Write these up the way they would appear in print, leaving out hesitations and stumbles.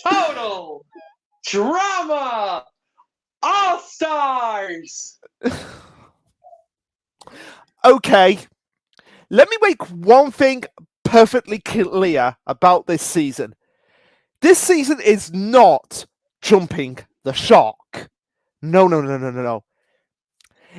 Total Drama All Stars. Okay, let me make one thing perfectly clear about this season. This season is not jumping the shark. No.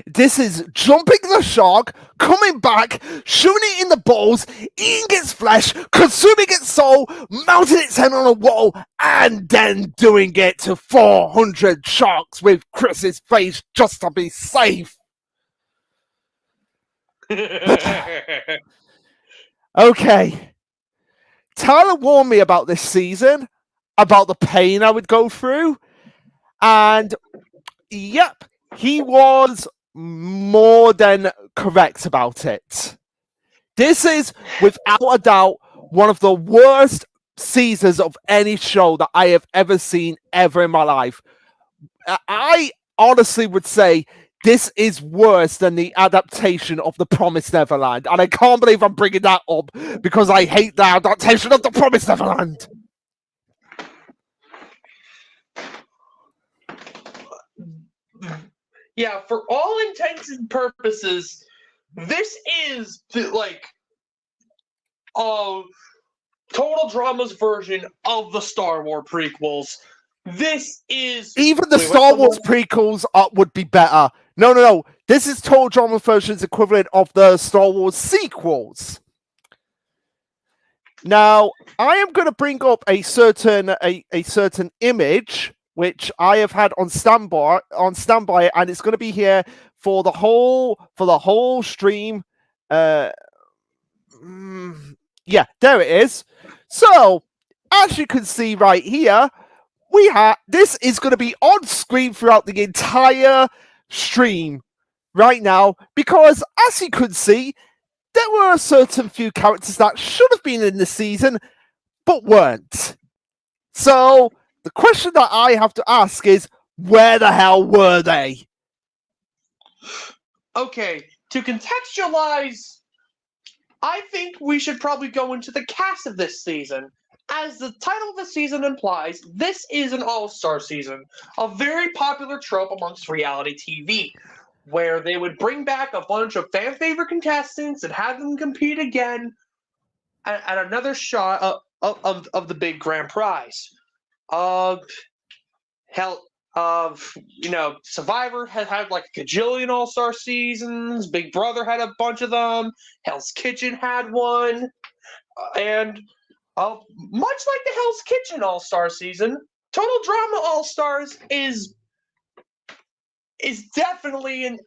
This is jumping the shark, coming back, shooting it in the balls, eating its flesh, consuming its soul, mounting its head on a wall, and then doing it to 400 sharks with Chris's face just to be safe. Okay. Tyler warned me about this season, about the pain I would go through, and yep, he was more than correct about it. This is, without a doubt, one of the worst seasons of any show that I have ever seen ever in my life. I honestly would say this is worse than the adaptation of The Promised Neverland. And I can't believe I'm bringing that up because I hate the adaptation of The Promised Neverland. Yeah, for all intents and purposes, this is like Total Drama's version of the Star Wars prequels. This is even the Star Wars prequels would be better. No. This is Total Drama version's equivalent of the Star Wars sequels. Now, I am going to bring up a certain image which I have had on standby, and it's going to be here for the whole stream. Yeah, there it is. So, as you can see right here, this is going to be on screen throughout the entire stream right now, because as you could see, there were a certain few characters that should have been in the season but weren't. So the question that I have to ask is, where the hell were they? Okay, to contextualize, I think we should probably go into the cast of this season. As the title of the season implies, this is an all-star season, a very popular trope amongst reality TV, where they would bring back a bunch of fan-favorite contestants and have them compete again at another shot of the big grand prize. Survivor has had like a gajillion all-star seasons. Big Brother had a bunch of them. Hell's Kitchen had one. And much like the Hell's Kitchen all-star season, Total Drama All-Stars is definitely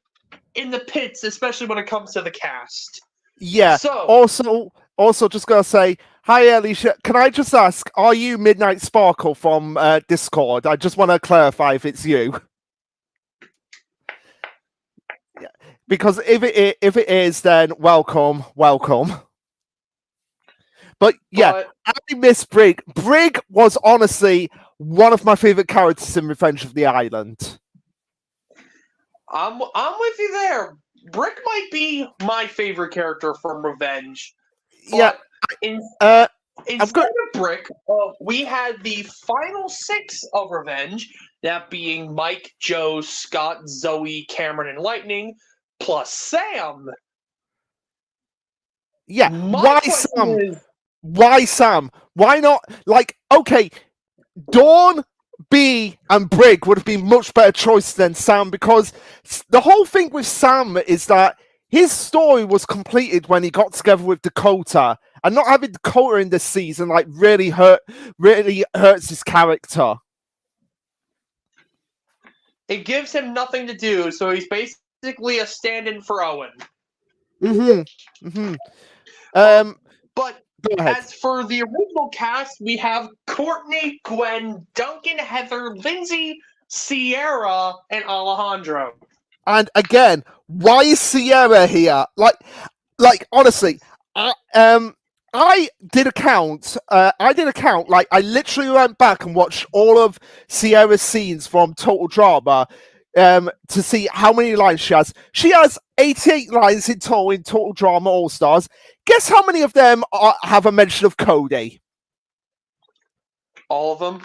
in the pits, especially when it comes to the cast. Yeah. So also just gotta say, hi Alicia. Can I just ask, are you Midnight Sparkle from Discord? I just want to clarify if it's you. Yeah. Because if it is, then welcome. But yeah, I miss Brig. Brig was honestly one of my favorite characters in Revenge of the Island. I'm with you there. Brick might be my favorite character from Revenge. Yeah. Instead of Brick, we had the final 6 of Revenge, that being Mike, Joe, Scott, Zoe, Cameron, and Lightning, plus Sam. Yeah, why Sam? Why Sam? Why not? Like, okay, Dawn, B, and Brig would have been much better choice than Sam, because the whole thing with Sam is that his story was completed when he got together with Dakota, and not having Dakota in this season really hurts his character. It gives him nothing to do, so he's basically a stand-in for Owen. But as for the original cast, we have Courtney, Gwen, Duncan, Heather, Lindsay, Sierra, and Alejandro. And again, why is Sierra here? Like honestly, I did a count. Like, I literally went back and watched all of Sierra's scenes from Total Drama to see how many lines she has. She has 88 lines in total drama All Stars. Guess how many of them have a mention of Cody? All of them?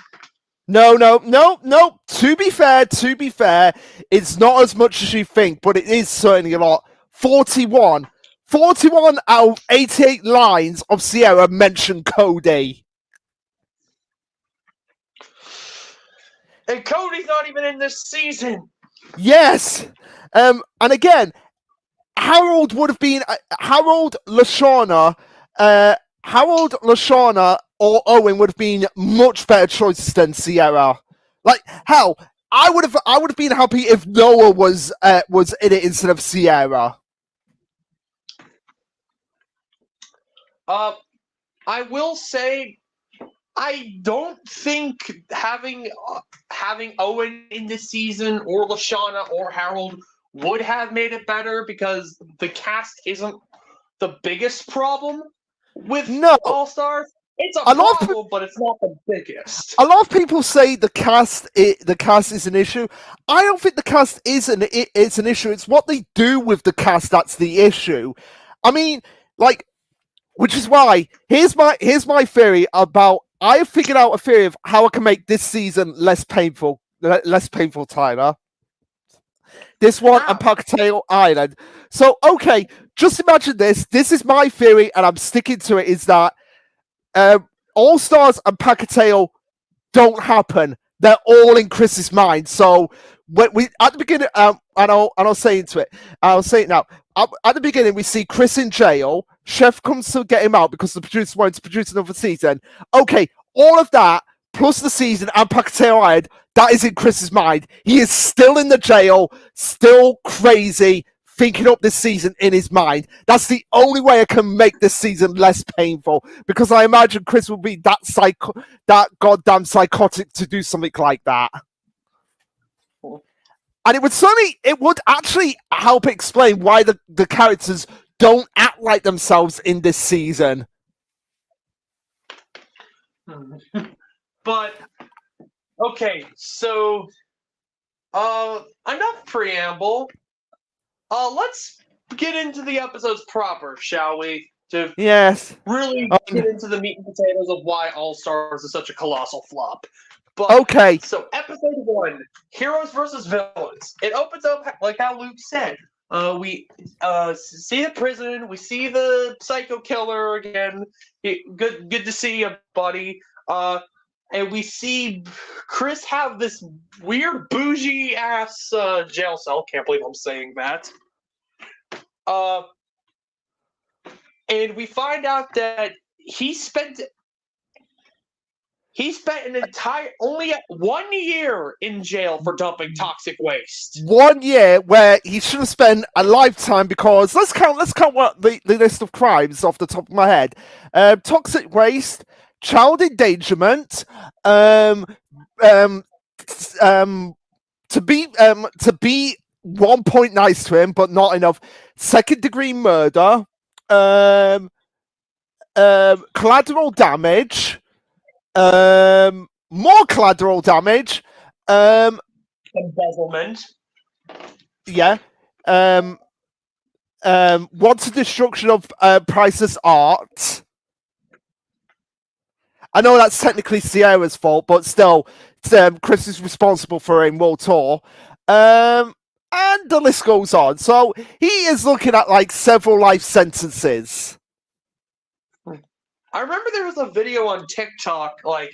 No. To be fair, it's not as much as you think, but it is certainly a lot. 41. 41 out of 88 lines of Sierra mention Cody. And Cody's not even in this season. Yes. And again, Harold would have been Harold, LaShawna, or Owen would have been much better choices than Sierra. Like hell, I would have been happy if Noah was in it instead of Sierra. I will say, I don't think having Owen in this season or LaShawna or Harold would have made it better, because the cast isn't the biggest problem with All Stars. It's a problem, but it's not the biggest. A lot of people say the cast is an issue. I don't think the cast is an issue. It's what they do with the cast that's the issue. I mean, like, which is why here's my theory about. I have figured out a theory of how I can make this season less painful, Tyler. This one and Pocatello Island. So, okay, just imagine this. This is my theory, and I'm sticking to it. Is that All Stars and Pocatello don't happen? They're all in Chris's mind. So, when we at the beginning, and I'll say into it. I'll say it now. At the beginning, we see Chris in jail. Chef comes to get him out because the producer wanted to produce another season. Okay, all of that, plus the season and Pocatello Island, that is in Chris's mind. He is still in the jail, still crazy, thinking up this season in his mind. That's the only way I can make this season less painful, because I imagine Chris will be that goddamn psychotic to do something like that. And it would actually help explain why the characters don't act like themselves in this season. But okay, so enough preamble. Let's get into the episodes proper, shall we? To really get into the meat and potatoes of why All Stars is such a colossal flop. But, okay. So episode 1, Heroes versus Villains. It opens up like how Luke said. We see the prison. We see the psycho killer again. Good to see you, buddy. And we see Chris have this weird bougie ass jail cell. Can't believe I'm saying that. And we find out that he spent an entire only 1 year in jail for dumping toxic waste. 1 year where he should have spent a lifetime, because let's count what the list of crimes off the top of my head. Toxic waste, child endangerment, to be 1 point nice to him but not enough, second degree murder, collateral damage, more collateral damage, embezzlement. Yeah. Wanted destruction of priceless art. I know that's technically Sierra's fault, but still, Chris is responsible for a world tour. And the list goes on. So he is looking at like several life sentences. I remember there was a video on TikTok, like,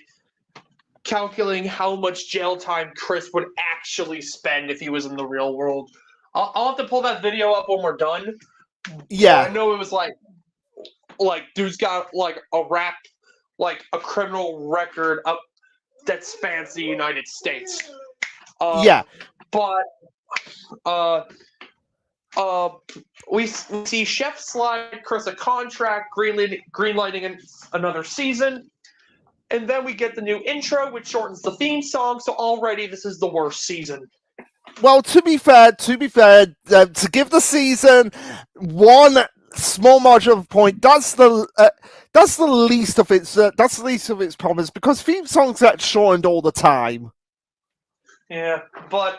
calculating how much jail time Chris would actually spend if he was in the real world. I'll have to pull that video up when we're done. Yeah. But I know it was like dude's got like a criminal record that spans the United States. Yeah. But we see Chef slide Chris a contract, greenlighting another season, and then we get the new intro, which shortens the theme song. So already this is the worst season. Well, to be fair, to give the season one small margin of a point, that's the least of its problems, because theme songs get shortened all the time. Yeah, but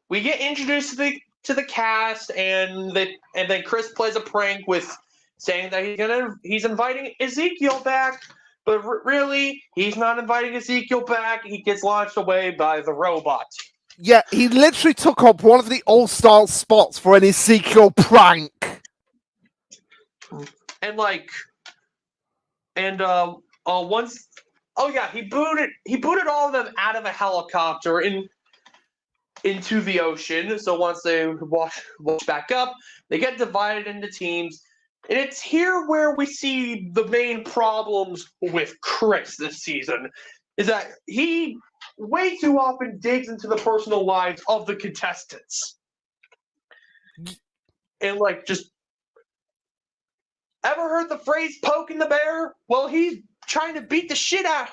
we get introduced to to the cast, and then Chris plays a prank with saying that he's inviting Ezekiel back, but really he's not inviting Ezekiel back. He gets launched away by the robot. Yeah, he literally took up one of the all-star spots for an Ezekiel prank. And once, he booted all of them out of a helicopter into the ocean. So once they wash back up, they get divided into teams. And it's here where we see the main problems with Chris this season, is that he way too often digs into the personal lives of the contestants. And just ever heard the phrase poking the bear? Well, he's trying to beat the shit out.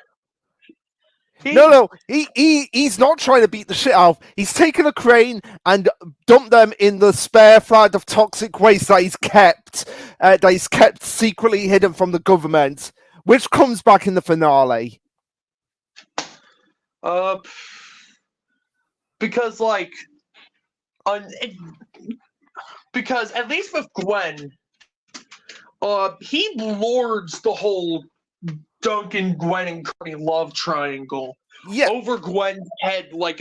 He's not trying to beat the shit out. He's taken a crane and dumped them in the spare flight of toxic waste that he's kept secretly hidden from the government, which comes back in the finale. Because at least with Gwen, he lords the whole Duncan, Gwen, and Courtney love triangle over Gwen's head, like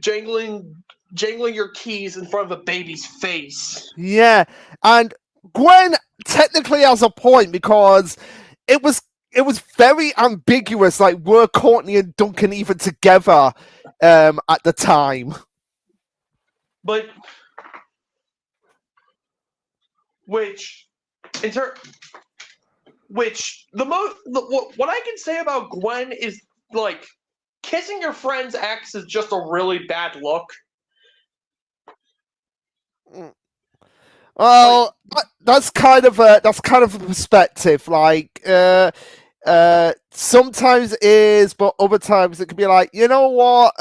jangling your keys in front of a baby's face. Yeah, and Gwen technically has a point because it was very ambiguous. Like, were Courtney and Duncan even together at the time? But what I can say about Gwen is kissing your friend's ex is just a really bad look. Well, that's kind of a perspective. Sometimes it is, but other times it can be like, you know what?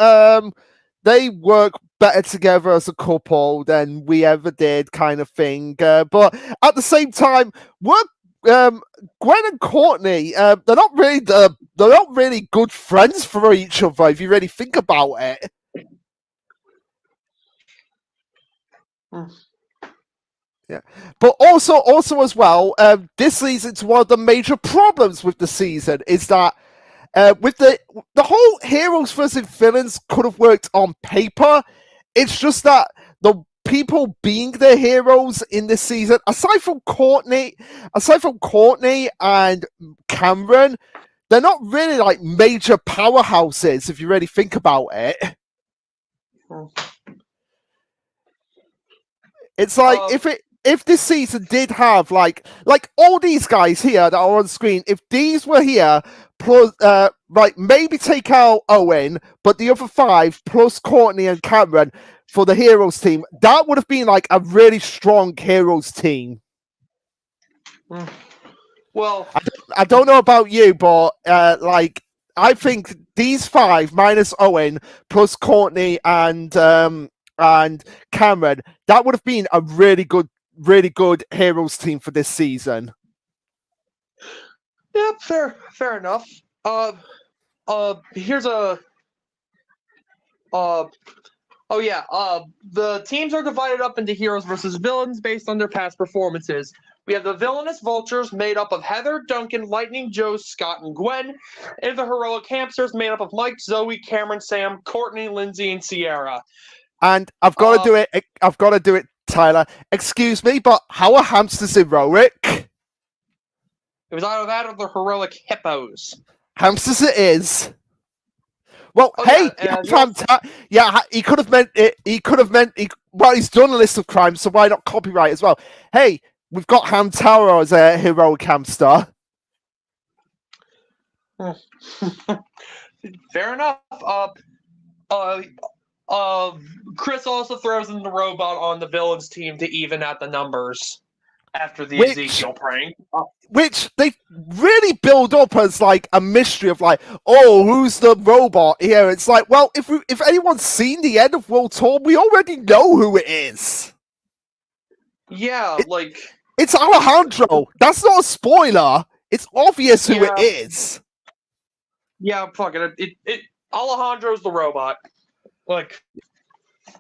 They work better together as a couple than we ever did, kind of thing. But at the same time, Gwen and Courtney, they're not really good friends for each other if you really think about it. Yeah, but also as well, this leads into one of the major problems with the season is that with the whole heroes versus villains could have worked on paper. It's just that the people being the heroes in this season, aside from Courtney and Cameron, they're not really major powerhouses if you really think about it. It's if this season did have like all these guys here that are on screen, if these were here plus maybe take out Owen, but the other 5 plus Courtney and Cameron for the heroes team, that would have been a really strong heroes team. Well, I don't know about you, but I think these 5 minus Owen plus Courtney and Cameron, that would have been a really good heroes team for this season. Yeah, fair enough. Here's a the teams are divided up into heroes versus villains based on their past performances. We have the villainous vultures made up of Heather, Duncan, Lightning, Joe, Scott, and Gwen, and the heroic hamsters made up of Mike, Zoe, Cameron, Sam, Courtney, Lindsay, and Sierra. And I've got to do it. I've got to do it, Tyler. Excuse me, but how are hamsters heroic? It was either that or the heroic hippos. Hamsters it is. Well, he could have meant it. He's done a list of crimes, so why not copyright as well? Hey, we've got Hamtaro as a heroic hamster. Fair enough. Chris also throws in the robot on the villains team to even out the numbers after the Ezekiel prank. Which they really build up as a mystery of who's the robot here? It's well, if anyone's seen the end of World Tour, we already know who it is. Yeah, it's Alejandro. That's not a spoiler. It's obvious who it is. Yeah, fuck it. Alejandro's the robot.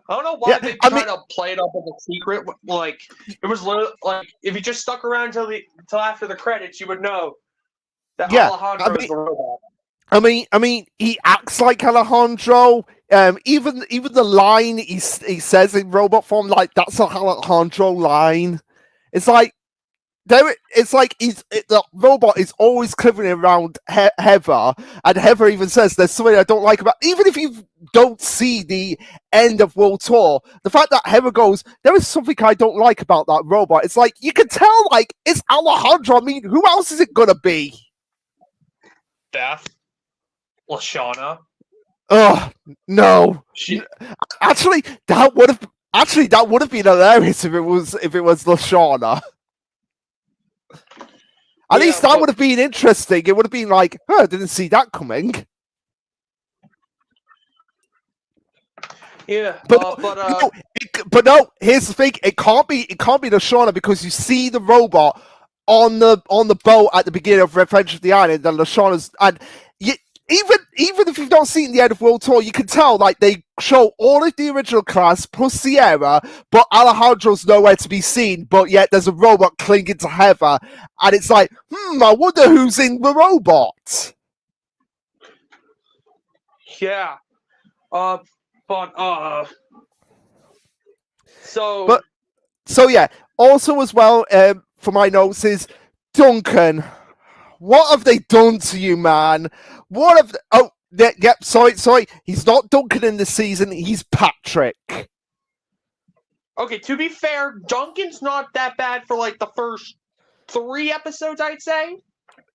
I don't know why they try to play it up as a secret. Like it was literally like if you just stuck around till after the credits, you would know that Alejandro is the robot. I mean, he acts like Alejandro. Even the line he says in robot form, like that's a Alejandro line. It's like the robot is always covering around Heather, and Heather even says there's something I don't like about. Even if you don't see the end of World Tour, the fact that Heather goes, there is something I don't like about that robot. It's like you can tell, like it's Alejandro. I mean, who else is it gonna be? Beth, Lashana. Oh no! Actually, that would have been hilarious if it was Lashana. At least that would have been interesting. It would have been like, I didn't see that coming. Yeah, but no. Here's the thing: it can't be Lashana because you see the robot on the boat at the beginning of Revenge of the Island, and Lashana's even if you don't see it in the end of World Tour, you can tell like they show all of the original cast plus Sierra, but Alejandro's nowhere to be seen. But yet there's a robot clinging to Heather, and it's like, I wonder who's in the robot. Yeah, So yeah. Also as well, for my notes is Duncan. What have they done to you, man? What have... yep, sorry. He's not Duncan in this season. He's Patrick. Okay, to be fair, Duncan's not that bad for, like, the first 3 episodes, I'd say.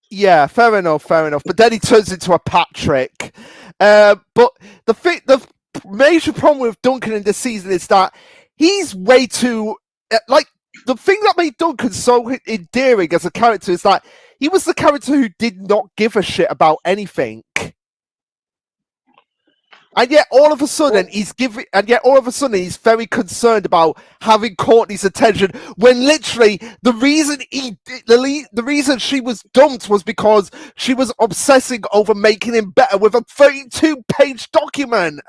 Yeah, fair enough. But then he turns into a Patrick. But the major problem with Duncan in this season is that he's way too... like, the thing that made Duncan so endearing as a character is that he was the character who did not give a shit about anything. And yet all of a sudden he's very concerned about having Courtney's attention when literally the reason she was dumped was because she was obsessing over making him better with a 32-page document.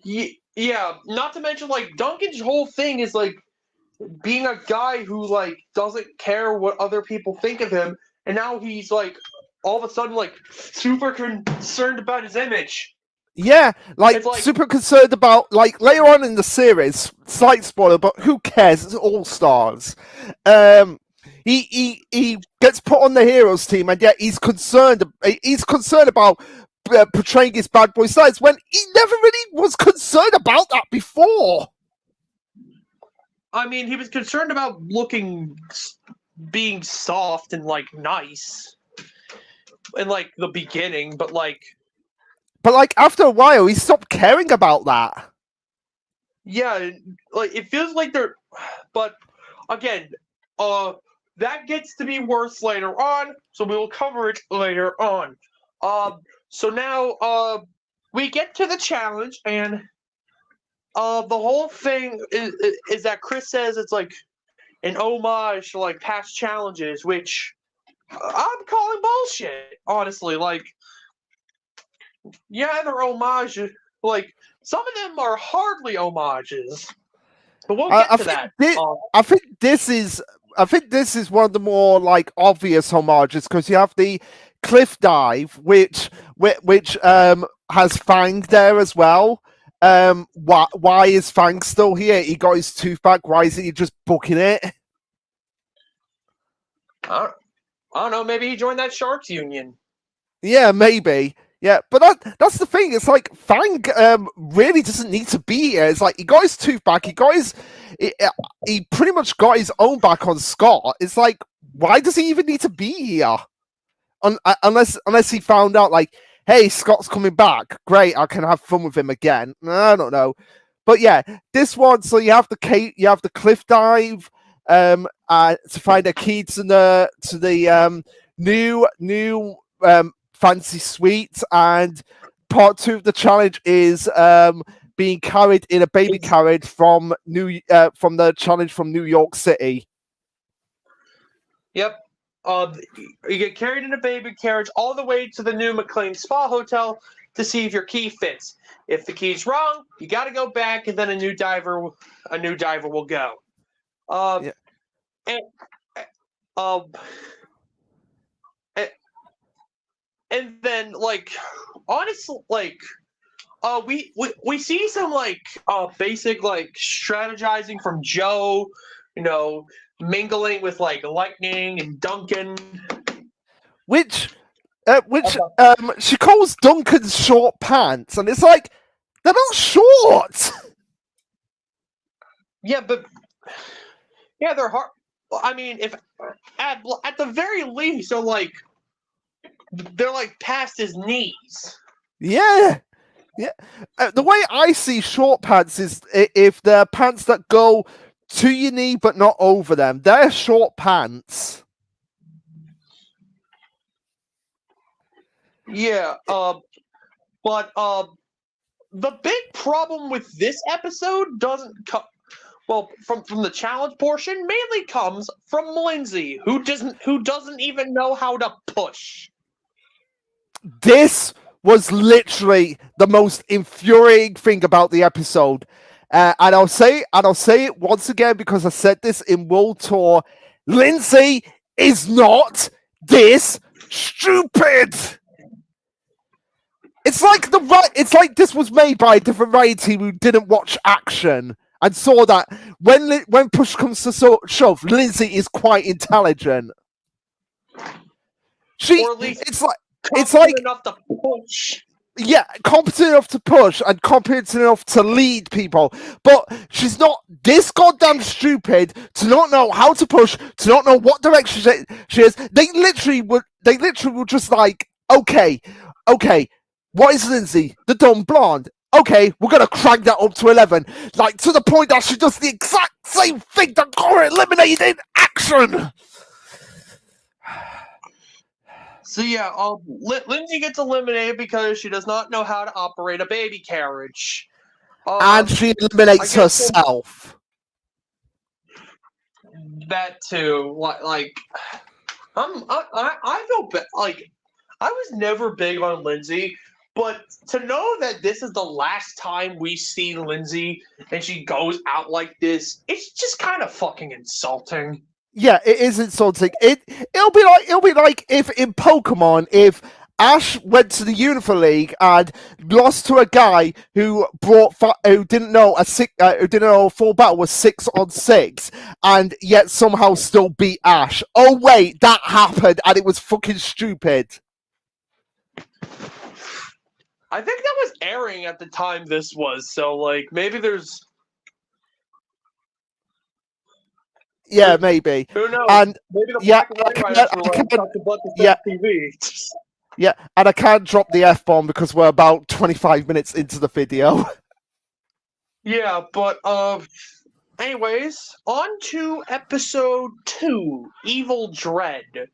Yeah, not to mention like Duncan's whole thing is like being a guy who like doesn't care what other people think of him, and now he's like all of a sudden like super concerned about his image. Yeah, like super concerned about like later on in the series, slight spoiler, but who cares? It's All Stars. He gets put on the heroes team, and yet he's concerned about portraying his bad boy sides when he never really was concerned about that before. I mean, he was concerned about being soft and like nice in like the beginning, but like after a while, he stopped caring about that. Yeah, like it feels like they're, but again, that gets to be worse later on, so we will cover it later on. So now, we get to the challenge, and the whole thing is that Chris says it's like an homage to like past challenges, which I'm calling bullshit, honestly. Like, yeah, they're homage. Like, some of them are hardly homages, but we'll get to that. I think this is one of the more like obvious homages because you have the cliff dive, which has Fang there as well. Why is Fang still here? He got his tooth back. Why isn't he just booking it? I don't know. Maybe he joined that Sharks Union. Yeah, maybe. Yeah, but that's the thing. It's like Fang really doesn't need to be here. It's like he got his tooth back. He pretty much got his own back on Scott. It's like, why does he even need to be here? Unless he found out like, hey, Scott's coming back. Great, I can have fun with him again. I don't know, but yeah, this one. So you have the cliff dive to find a key to the new fancy suite, and part 2 of the challenge is being carried in a baby carriage from the challenge from New York City. Yep. You get carried in a baby carriage all the way to the new McLean Spa Hotel, to see if your key fits. If the key's wrong, you got to go back, and then a new diver will go. Yeah. And then, like, honestly, like, we see some basic like strategizing from Joe, mingling with like Lightning and Duncan. Which she calls Duncan's short pants, and it's like they're not short. Yeah, but they're hard. I mean, if at the very least, they're like past his knees. Yeah. The way I see short pants is if they're pants that go to your knee but not over them. They're short pants. Yeah. But the big problem with this episode doesn't come. Well, from the challenge portion, mainly comes from Lindsay, who doesn't even know how to push. This was literally the most infuriating thing about the episode, and I'll say it once again because I said this in World Tour. Lindsay is not this stupid. It's like this was made by a different writing team who didn't watch action and saw that when push comes to shove, Lindsay is quite intelligent. It's like enough to push. Yeah, competent enough to push and competent enough to lead people, but she's not this goddamn stupid to not know how to push, to not know what direction she is. They literally were just like, okay, what is Lindsay? The dumb blonde. Okay, we're gonna crank that up to 11, like to the point that she does the exact same thing that got her eliminated in action. So yeah, Lindsay gets eliminated because she does not know how to operate a baby carriage, and she eliminates herself. That too, like, I feel like I was never big on Lindsay, but to know that this is the last time we see Lindsay and she goes out like this, it's just kind of fucking insulting. Yeah, it is insulting. It'll be like if in Pokemon, if Ash went to the Unifor League and lost to a guy who didn't know a full battle was 6-on-6, and yet somehow still beat Ash. Oh wait, that happened, and it was fucking stupid. I think that was airing at the time this was, so like maybe there's. Yeah, maybe. Who knows? And maybe the black and white writers were TV. Yeah, and I can't drop the F-bomb because we're about 25 minutes into the video. Yeah, but anyways, on to episode 2, Evil Dread.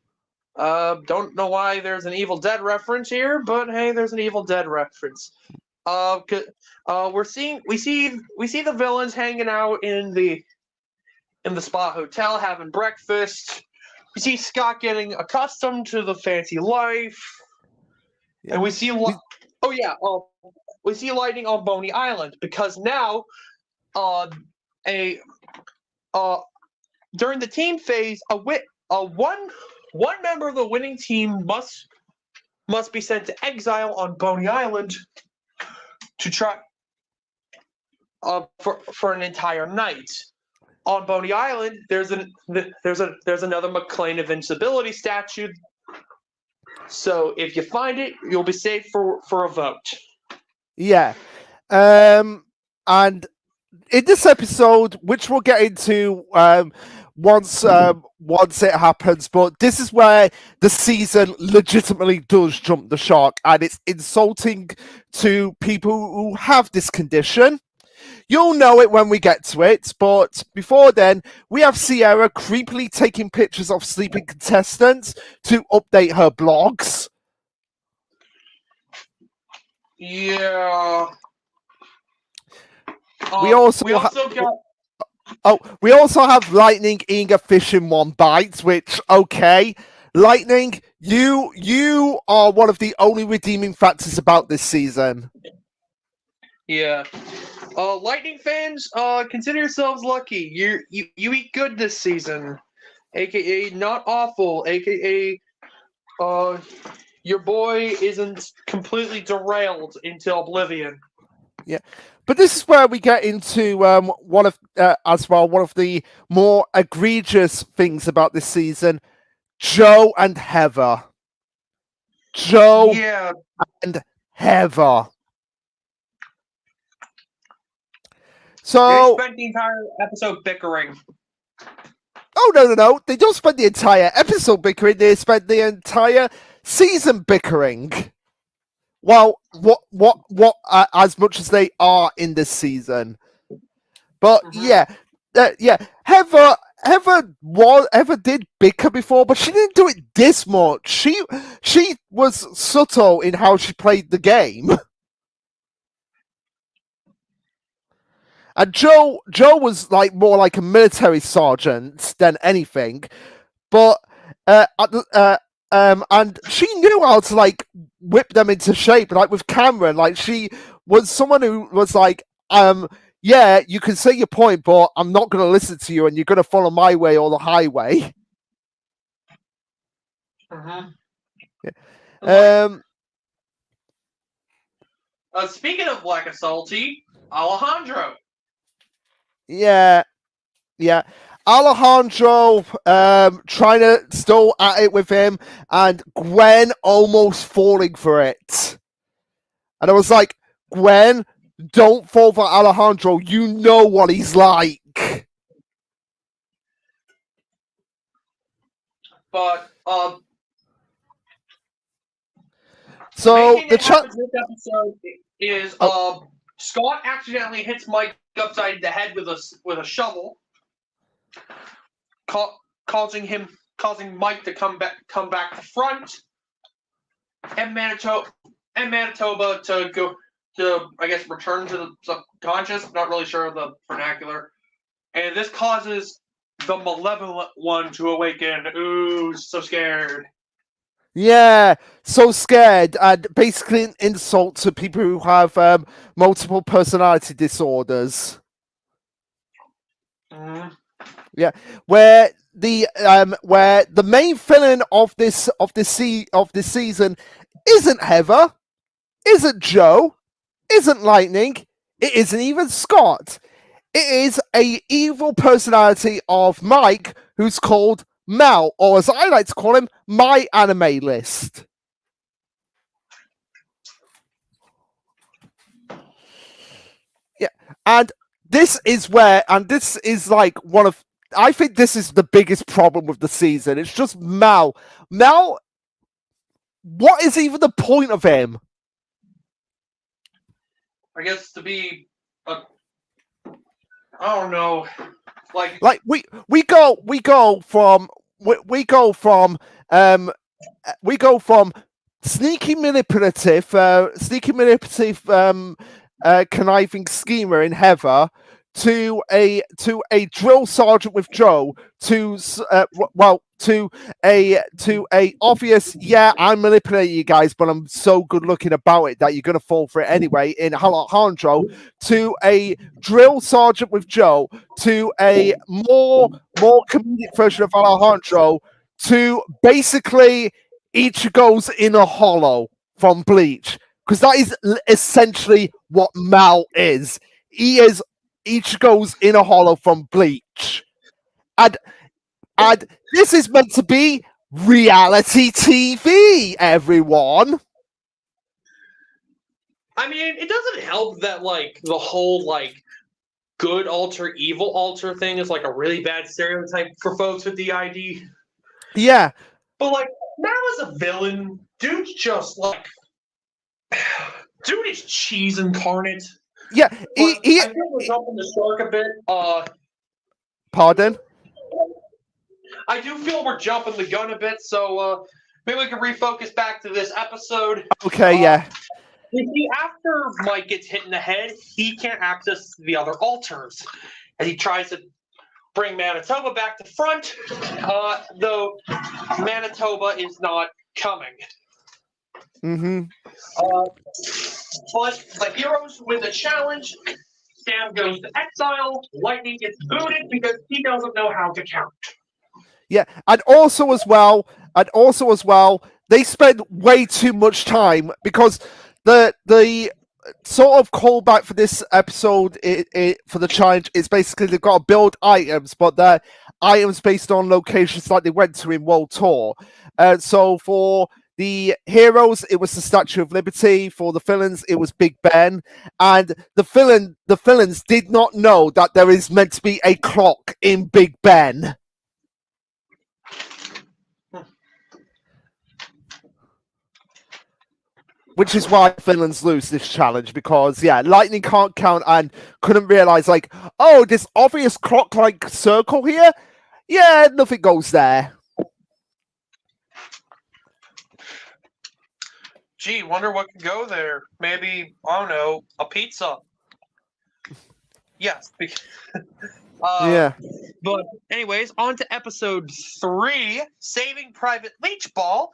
Don't know why there's an Evil Dead reference here, but hey, there's an Evil Dead reference. We see the villains hanging out in the spa hotel having breakfast. We see Scott getting accustomed to the fancy life, and we see we see Lightning on Boney Island because now, during the team phase, one member of the winning team must be sent to exile on Boney Island to try for an entire night. On Boney Island, there's another McClane invincibility statue. So if you find it, you'll be safe for a vote. Yeah, and in this episode, which we'll get into once it happens, but this is where the season legitimately does jump the shark, and it's insulting to people who have this condition. You'll know it when we get to it, but before then, we have Sierra creepily taking pictures of sleeping contestants to update her blogs. Yeah. We also have Lightning eating a fish in one bite, which, okay, Lightning, you are one of the only redeeming factors about this season. Yeah. Lightning fans, consider yourselves lucky. You eat good this season, aka not awful, aka your boy isn't completely derailed into oblivion. Yeah, but this is where we get into one of the more egregious things about this season: Joe and Heather. Joe Yeah. and Heather. They So, spent the entire episode bickering. oh no! They don't spend the entire episode bickering. They spend the entire season bickering. Well, what? As much as they are in this season, but yeah. Heather did bicker before, but she didn't do it this much. She was subtle in how she played the game. And Joe was like more like a military sergeant than anything, but and she knew how to like whip them into shape. Like with Cameron, like she was someone who was like, yeah, you can say your point, but I'm not going to listen to you, and you're going to follow my way or the highway. Speaking of Black Assaulty, Alejandro. Yeah. Alejandro trying to still at it with him, and Gwen almost falling for it. And I was like, Gwen, don't fall for Alejandro. You know what he's like. But so the this episode is Scott accidentally hits Mike upside the head with a shovel, causing Mike to come back to front, and Manitoba to go to, I guess, return to the subconscious. Not really sure of the vernacular, and this causes the malevolent one to awaken. Ooh, so scared. Yeah, so scared, and basically an insult to people who have multiple personality disorders. Yeah, where the main villain of this season isn't Heather, isn't Joe, isn't Lightning, it isn't even Scott. It is a evil personality of Mike, who's called Mel, or as I like to call him, my anime list. Yeah, and this is like one of, I think this is the biggest problem with the season. It's just Mel. Mel, what is even the point of him? I guess to be I don't know. Like we go from sneaky manipulative conniving schemer in Heather to a drill sergeant with Joe to a obvious, yeah, I'm manipulating you guys, but I'm so good looking about it that you're gonna fall for it anyway in Alejandro, to a drill sergeant with Joe, to a more comedic version of Alejandro, to basically Ichigo's inner hollow from Bleach, because that is essentially what Mal is. He is Ichigo's inner hollow from Bleach, and this is meant to be reality TV, everyone. I mean, it doesn't help that like the whole like good alter, evil alter thing is like a really bad stereotype for folks with DID. Yeah. But like now as a villain, dude's just like dude is cheese incarnate. Yeah, I think we're jumping the shark a bit. Pardon? I do feel we're jumping the gun a bit, so maybe we can refocus back to this episode. Okay, yeah. You see, after Mike gets hit in the head, he can't access the other altars, as he tries to bring Manitoba back to front, though Manitoba is not coming. Mm-hmm. But the heroes win the challenge. Sam goes to exile. Lightning gets booted because he doesn't know how to count. Yeah, and also as well, they spend way too much time because the sort of callback for this episode for the challenge is basically they've got to build items, but they're items based on locations like they went to in World Tour. So for the heroes, it was the Statue of Liberty. For the villains, it was Big Ben. And the villains did not know that there is meant to be a clock in Big Ben. Which is why villains lose this challenge, because, yeah, Lightning can't count and couldn't realize, like, oh, this obvious clock-like circle here? Yeah, nothing goes there. Gee, wonder what could go there. Maybe, I don't know, a pizza. Yes. Yeah. But anyways, on to episode 3, Saving Private Leech Ball,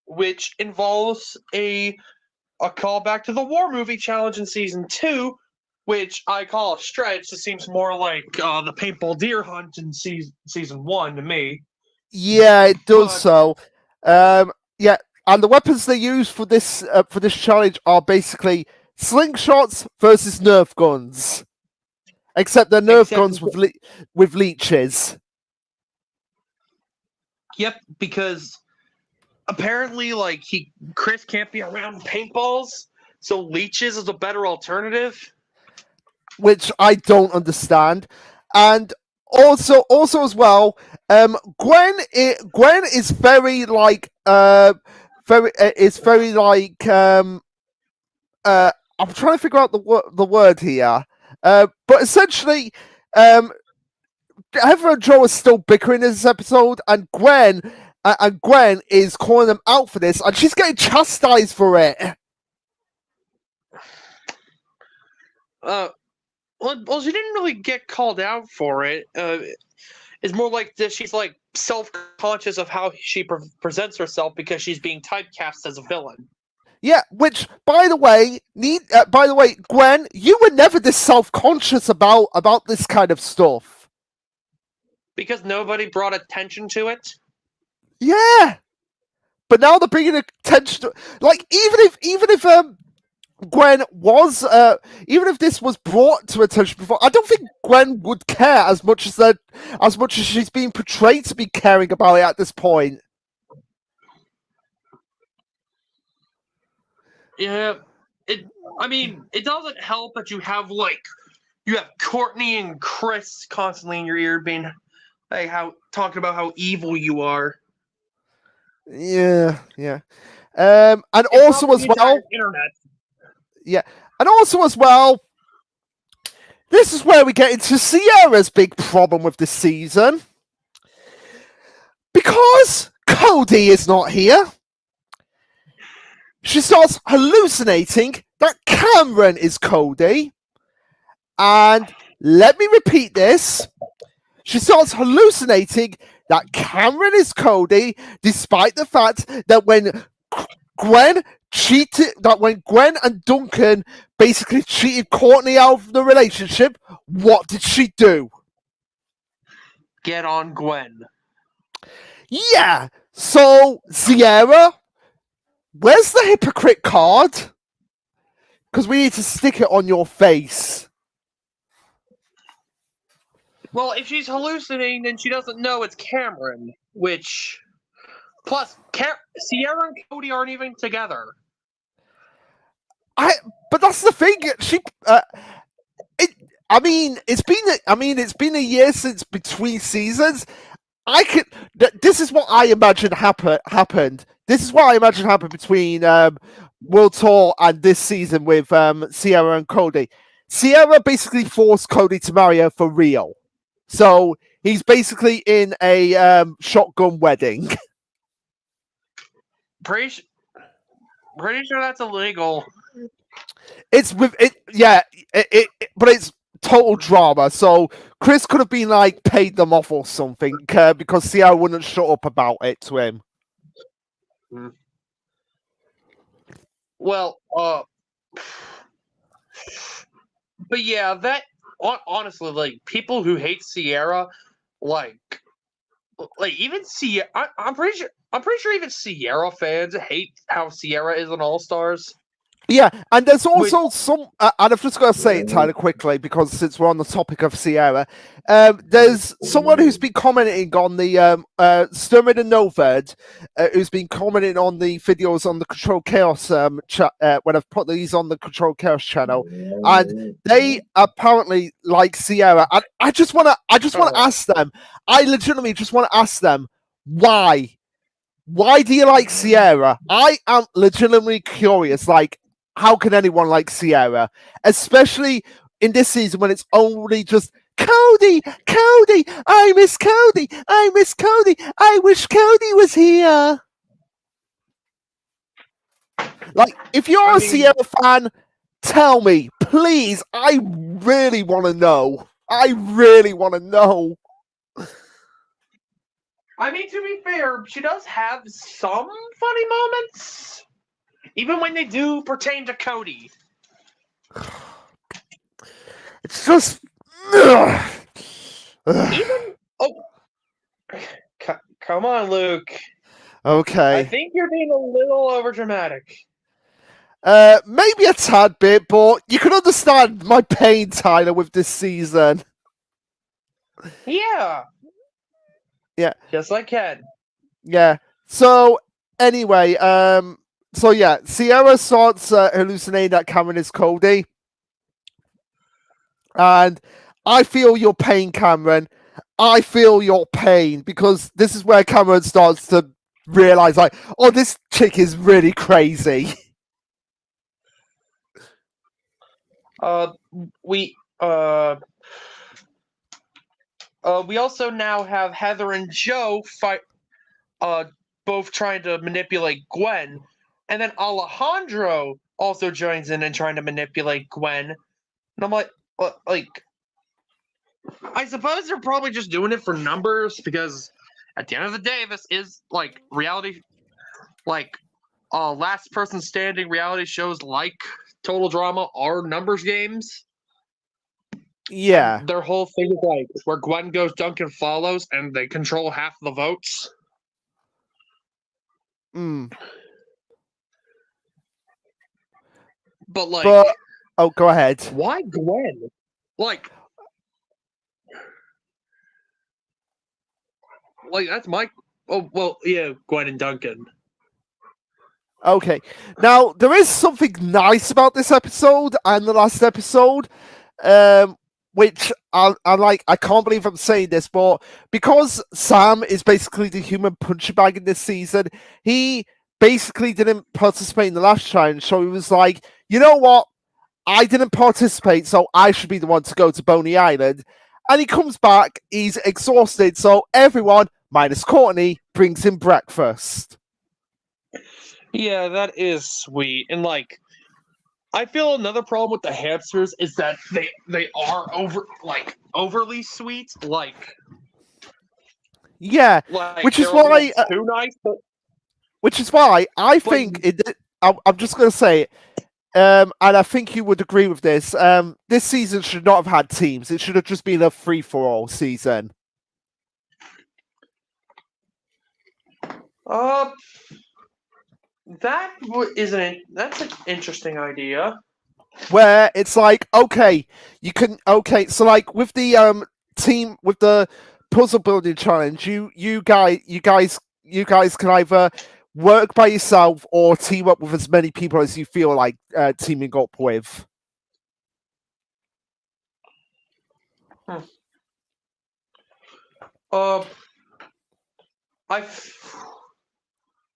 which involves a callback to the War Movie Challenge in Season 2, which I call a stretch. It seems more like the Paintball Deer Hunt in Season 1 to me. Yeah, it does so. Yeah, and the weapons they use for this challenge are basically slingshots versus Nerf guns. Except they're Nerf guns with leeches. Yep, because apparently, like, Chris can't be around paintballs, so leeches is a better alternative. Which I don't understand. And also as well, Gwen is very like I'm trying to figure out the word here. But essentially, Heather and Joe are still bickering in this episode, and Gwen is calling them out for this, and she's getting chastised for it. Well, she didn't really get called out for it. It's more like this. She's like self-conscious of how she presents herself because she's being typecast as a villain. Yeah, which, by the way, Gwen, you were never this self-conscious about this kind of stuff. Because nobody brought attention to it? Yeah. But now they're bringing attention to, like, even if Gwen was, even if this was brought to attention before, I don't think Gwen would care as much as she's being portrayed to be caring about it at this point. Yeah, it doesn't help that you have Courtney and Chris constantly in your ear being like talking about how evil you are. Yeah. And also as well, internet. Yeah, and also as well, this is where we get into Sierra's big problem with this season. Because Cody is not here, she starts hallucinating that Cameron is Cody. And let me repeat this. She starts hallucinating that Cameron is Cody, despite the fact that when Gwen and Duncan basically cheated Courtney out of the relationship, what did she do? Get on Gwen. Yeah. So, Sierra, where's the hypocrite card? Because we need to stick it on your face. Well, if she's hallucinating, then she doesn't know it's Cameron, which... Plus, Sierra and Cody aren't even together. But that's the thing. It's been a year since between seasons. This is what I imagine happened. This is what I imagine happened between World Tour and this season with Sierra and Cody. Sierra basically forced Cody to marry her for real. So he's basically in a shotgun wedding. Pretty sure that's illegal. It's with it, yeah. But it's total drama. So Chris could have been like paid them off or something because Sierra wouldn't shut up about it to him. Well, but yeah, that honestly, like people who hate Sierra, like even Sierra, I'm pretty sure even Sierra fans hate how Sierra is an All Stars. Yeah, and there's also some, and I've just got to say it, Tyler, quickly, because since we're on the topic of Sierra, there's someone who's been commenting on the Sturmid and Noverd, who's been commenting on the videos on the Control Chaos when I've put these on the Control Chaos channel, and they apparently like Sierra, and I just want to ask them, I legitimately just want to ask them why. Why do you like Sierra? I am legitimately curious. Like, how can anyone like Sierra? Especially in this season when it's only just Cody, I miss Cody, I wish Cody was here. Like, if you're a Sierra fan, tell me, please. I really want to know. I mean, to be fair, she does have some funny moments, even when they do pertain to Cody. It's just. Come on, Luke. Okay. I think you're being a little overdramatic. Maybe a tad bit, but you can understand my pain, Tyler, with this season. Yeah. Yeah. Yes, I can. Yeah. So anyway, so yeah, Sierra starts hallucinating that Cameron is Cody. And I feel your pain, Cameron. I feel your pain, because this is where Cameron starts to realize, like, oh, this chick is really crazy. We also now have Heather and Joe fight, both trying to manipulate Gwen, and then Alejandro also joins in and trying to manipulate Gwen. And I'm like, I suppose they're probably just doing it for numbers, because at the end of the day, this is like reality, like last person standing reality shows like Total Drama are numbers games. Yeah. And their whole thing is like where Gwen goes, Duncan follows, and they control half the votes. But oh, go ahead. Why Gwen? Like that's my. Oh well, yeah, Gwen and Duncan. Okay, now there is something nice about this episode and the last episode, which I like. I can't believe I'm saying this, but because Sam is basically the human punching bag in this season, he basically didn't participate in the last challenge, so he was like, you know what? I didn't participate, so I should be the one to go to Boney Island. And he comes back, he's exhausted, so everyone, minus Courtney, brings him breakfast. Yeah, that is sweet. And like, I feel another problem with the hamsters is that they are overly sweet. Like, yeah, which is why too nice. But, which is why I think I'm just going to say it. And I think you would agree with this. This season should not have had teams. It should have just been a free-for-all season. That's an interesting idea. Where it's like, okay, so like with the team, with the puzzle building challenge, you guys can either work by yourself or team up with as many people as you feel like teaming up with.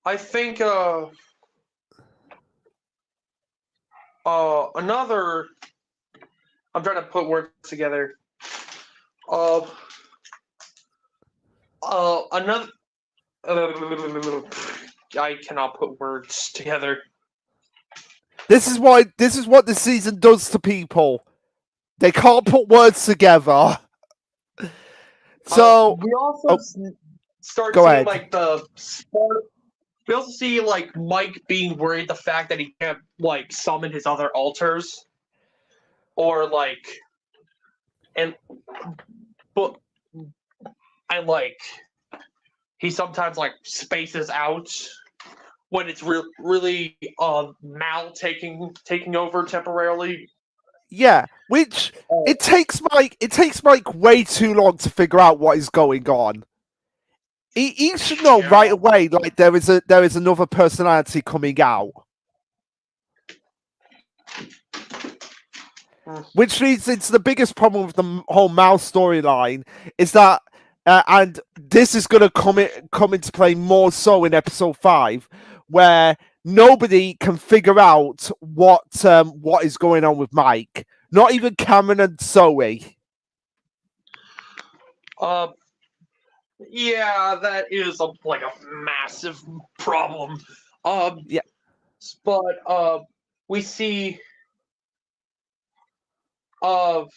I think another. I'm trying to put words together. Another. I cannot put words together. This is what this season does to people. They can't put words together. So, we also start go seeing ahead. like the sport. We also see like Mike being worried the fact that he can't like summon his other alters, or like, and but and like he sometimes like spaces out when it's really Mal taking over temporarily. Yeah, which it takes Mike way too long to figure out what is going on. He should know right away, like there is another personality coming out. Which leads into the biggest problem with the whole Mal storyline is that, and this is going to come into play more so in episode 5, where nobody can figure out what is going on with Mike. Not even Cameron and Zoe. Yeah, that is like a massive problem. Yeah. But we see fuck,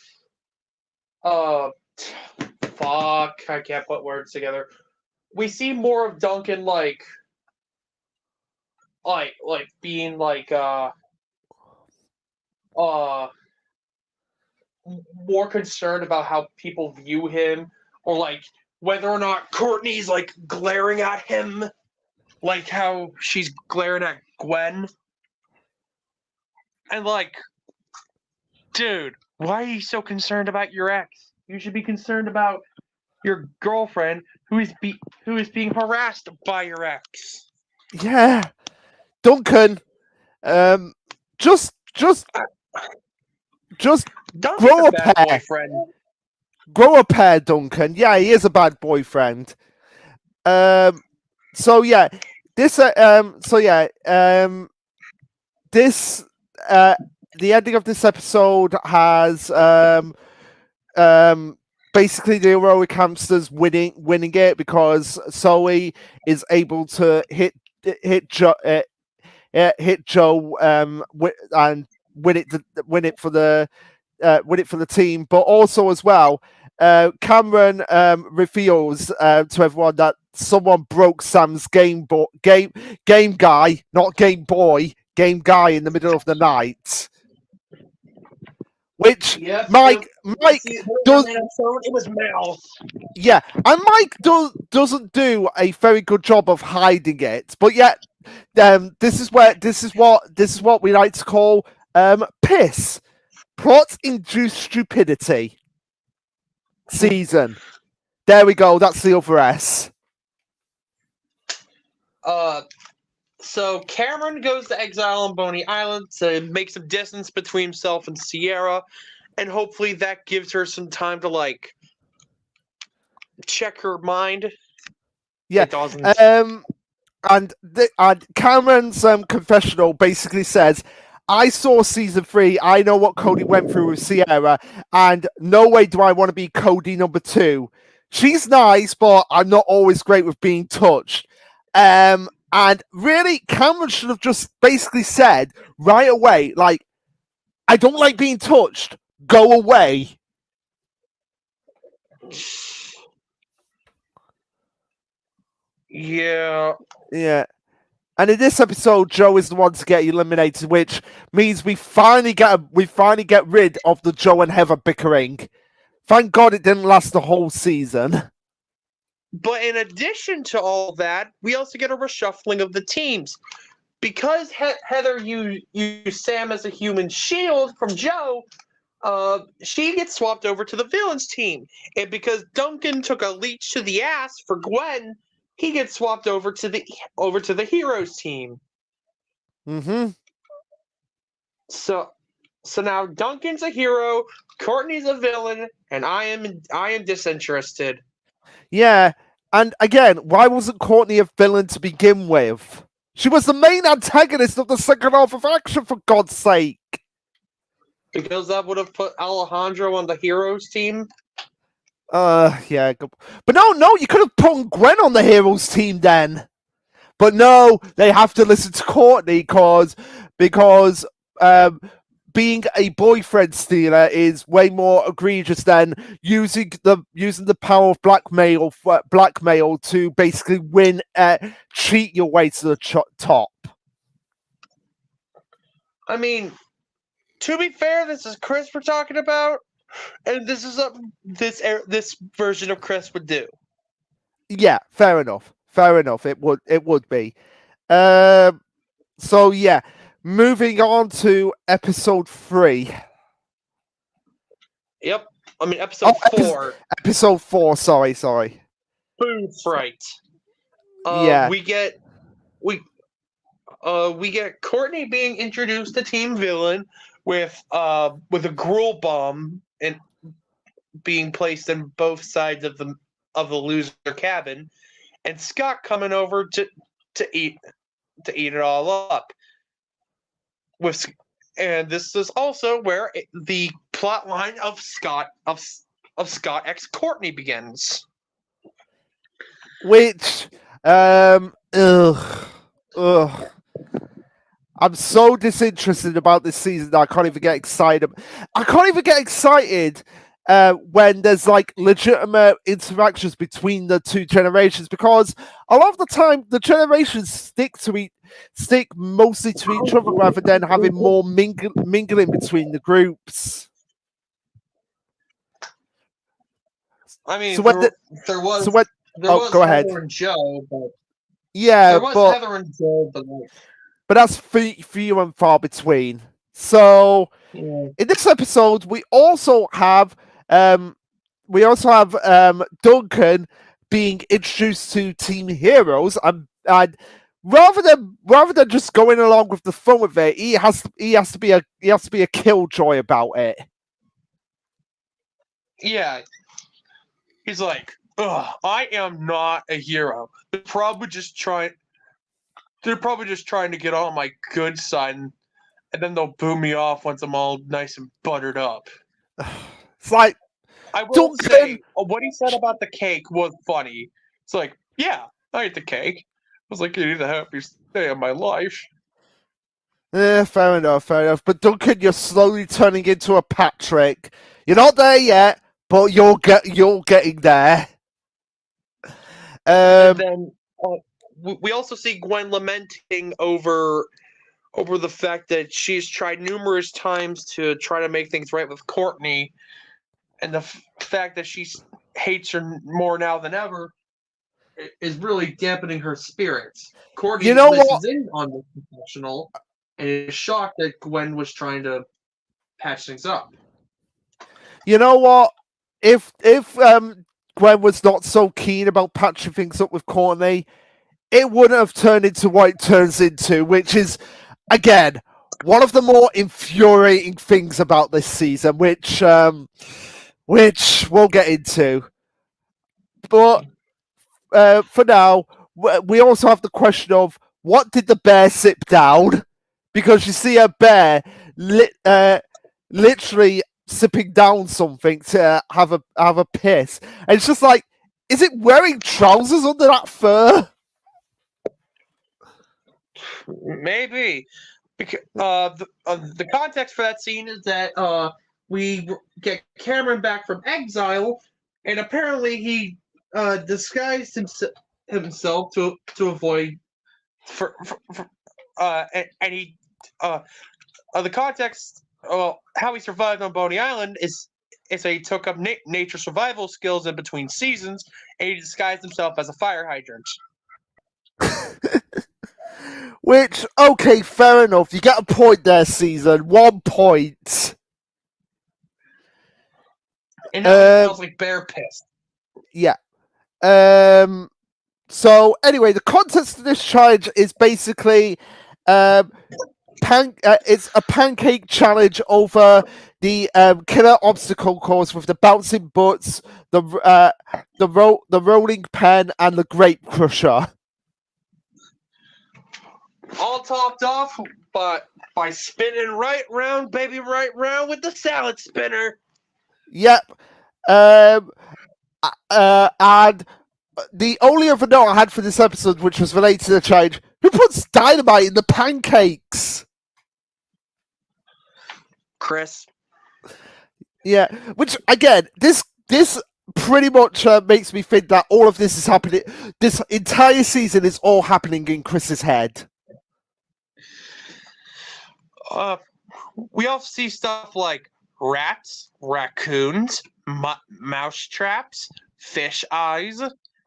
I can't put words together. We see more of Duncan like being like more concerned about how people view him, or like whether or not Courtney's like glaring at him, like how she's glaring at Gwen. And like, dude, why are you so concerned about your ex? You should be concerned about your girlfriend who is being harassed by your ex. Yeah, Duncan, just Duncan's grow a bad pair. boyfriend. Grow a pair, Duncan. Yeah, he is a bad boyfriend. So yeah, this this the ending of this episode has basically the heroic hamsters winning it because Zoe is able to hit Joe and win it for the team, but also as well, Cameron reveals to everyone that someone broke Sam's game guy, not Game Boy, game guy in the middle of the night. Which Mike does. It was Mal. Yeah, and Mike doesn't do a very good job of hiding it, but yet, this is what we like to call piss. Plot-induced stupidity. Season. There we go. That's the other S. So Cameron goes to exile on Boney Island to make some distance between himself and Sierra, and hopefully that gives her some time to like check her mind. Yeah. It doesn't. And Cameron's confessional basically says, I saw season 3. I know what Cody went through with Sierra, and no way do I want to be Cody number 2. She's nice, but I'm not always great with being touched. And really, Cameron should have just basically said right away, like, I don't like being touched. Go away. Yeah. Yeah. And in this episode, Joe is the one to get eliminated, which means we finally get rid of the Joe and Heather bickering. Thank God it didn't last the whole season. But in addition to all that, we also get a reshuffling of the teams. Because Heather used Sam as a human shield from Joe, she gets swapped over to the villains team. And because Duncan took a leech to the ass for Gwen, he gets swapped over to the heroes team. Mm-hmm. So now Duncan's a hero, Courtney's a villain, and I am disinterested. Yeah, and again, why wasn't Courtney a villain to begin with? She was the main antagonist of the second half of action, for God's sake. Because that would have put Alejandro on the heroes team. Yeah, but no, you could have put Gwen on the heroes team then. But no, they have to listen to Courtney because being a boyfriend stealer is way more egregious than using the power of blackmail to basically win, cheat your way to the top. I mean, to be fair, this is Chris we're talking about, and this is this version of Chris would do. Yeah, fair enough. It would be. So yeah, moving on to episode 3. Yep. I mean, episode 4. Episode 4. Sorry. Food fright. Yeah. We get Courtney being introduced to Team Villain with a gruel bomb and being placed in both sides of the loser cabin, and Scott coming over to eat it all up. And this is also where the plot line of Scott X Courtney begins. Which, ugh. I'm so disinterested about this season that I can't even get excited. I can't even get excited when there's like legitimate interactions between the two generations, because a lot of the time the generations stick mostly to each other rather than having more mingling between the groups. I mean, so there was go ahead. Heather and Joe, but yeah, there was Heather and Joe, but that's few and far between. So in this episode, we also have Duncan being introduced to Team Heroes, and rather than just going along with the fun of it, he has to be a killjoy about it. Yeah, he's like, I am not a hero. They're probably just trying to get on my good side, and then they'll boo me off once I'm all nice and buttered up. It's like, I will say, what he said about the cake was funny. It's like, yeah, I ate the cake. I was like, you're the happiest day of my life. Fair enough. But Duncan, you're slowly turning into a Patrick. You're not there yet, but you're getting there. And then we also see Gwen lamenting over the fact that she's tried numerous times to try to make things right with Courtney, and the fact that she hates her more now than ever is really dampening her spirits. Courtney listens in on the confessional and is shocked that Gwen was trying to patch things up. You know what? If Gwen was not so keen about patching things up with Courtney, it wouldn't have turned into what it turns into, which is, again, one of the more infuriating things about this season, which we'll get into. But for now, we also have the question of, what did the bear sip down? Because you see a bear literally sipping down something to have a piss, and it's just like, is it wearing trousers under that fur? Maybe, because the context for that scene is that we get Cameron back from exile, and apparently he disguised himself to avoid and he the context how he survived on Boney Island is that he took up nature survival skills in between seasons, and he disguised himself as a fire hydrant. Which, okay, fair enough. You get a point there, Season. 1 point. And now it smells like bear piss. Yeah. So, anyway, the context of this challenge is basically it's a pancake challenge over the killer obstacle course with the bouncing butts, the rolling pen, and the grape crusher. All topped off by spinning right round with the salad spinner. Yep. And the only other note I had for this episode, which was related to the challenge, who puts dynamite in the pancakes? Chris. Yeah, which again, this pretty much makes me think that all of this is happening. This entire season is all happening in Chris's head. We also see stuff like rats, raccoons, mouse traps, fish eyes,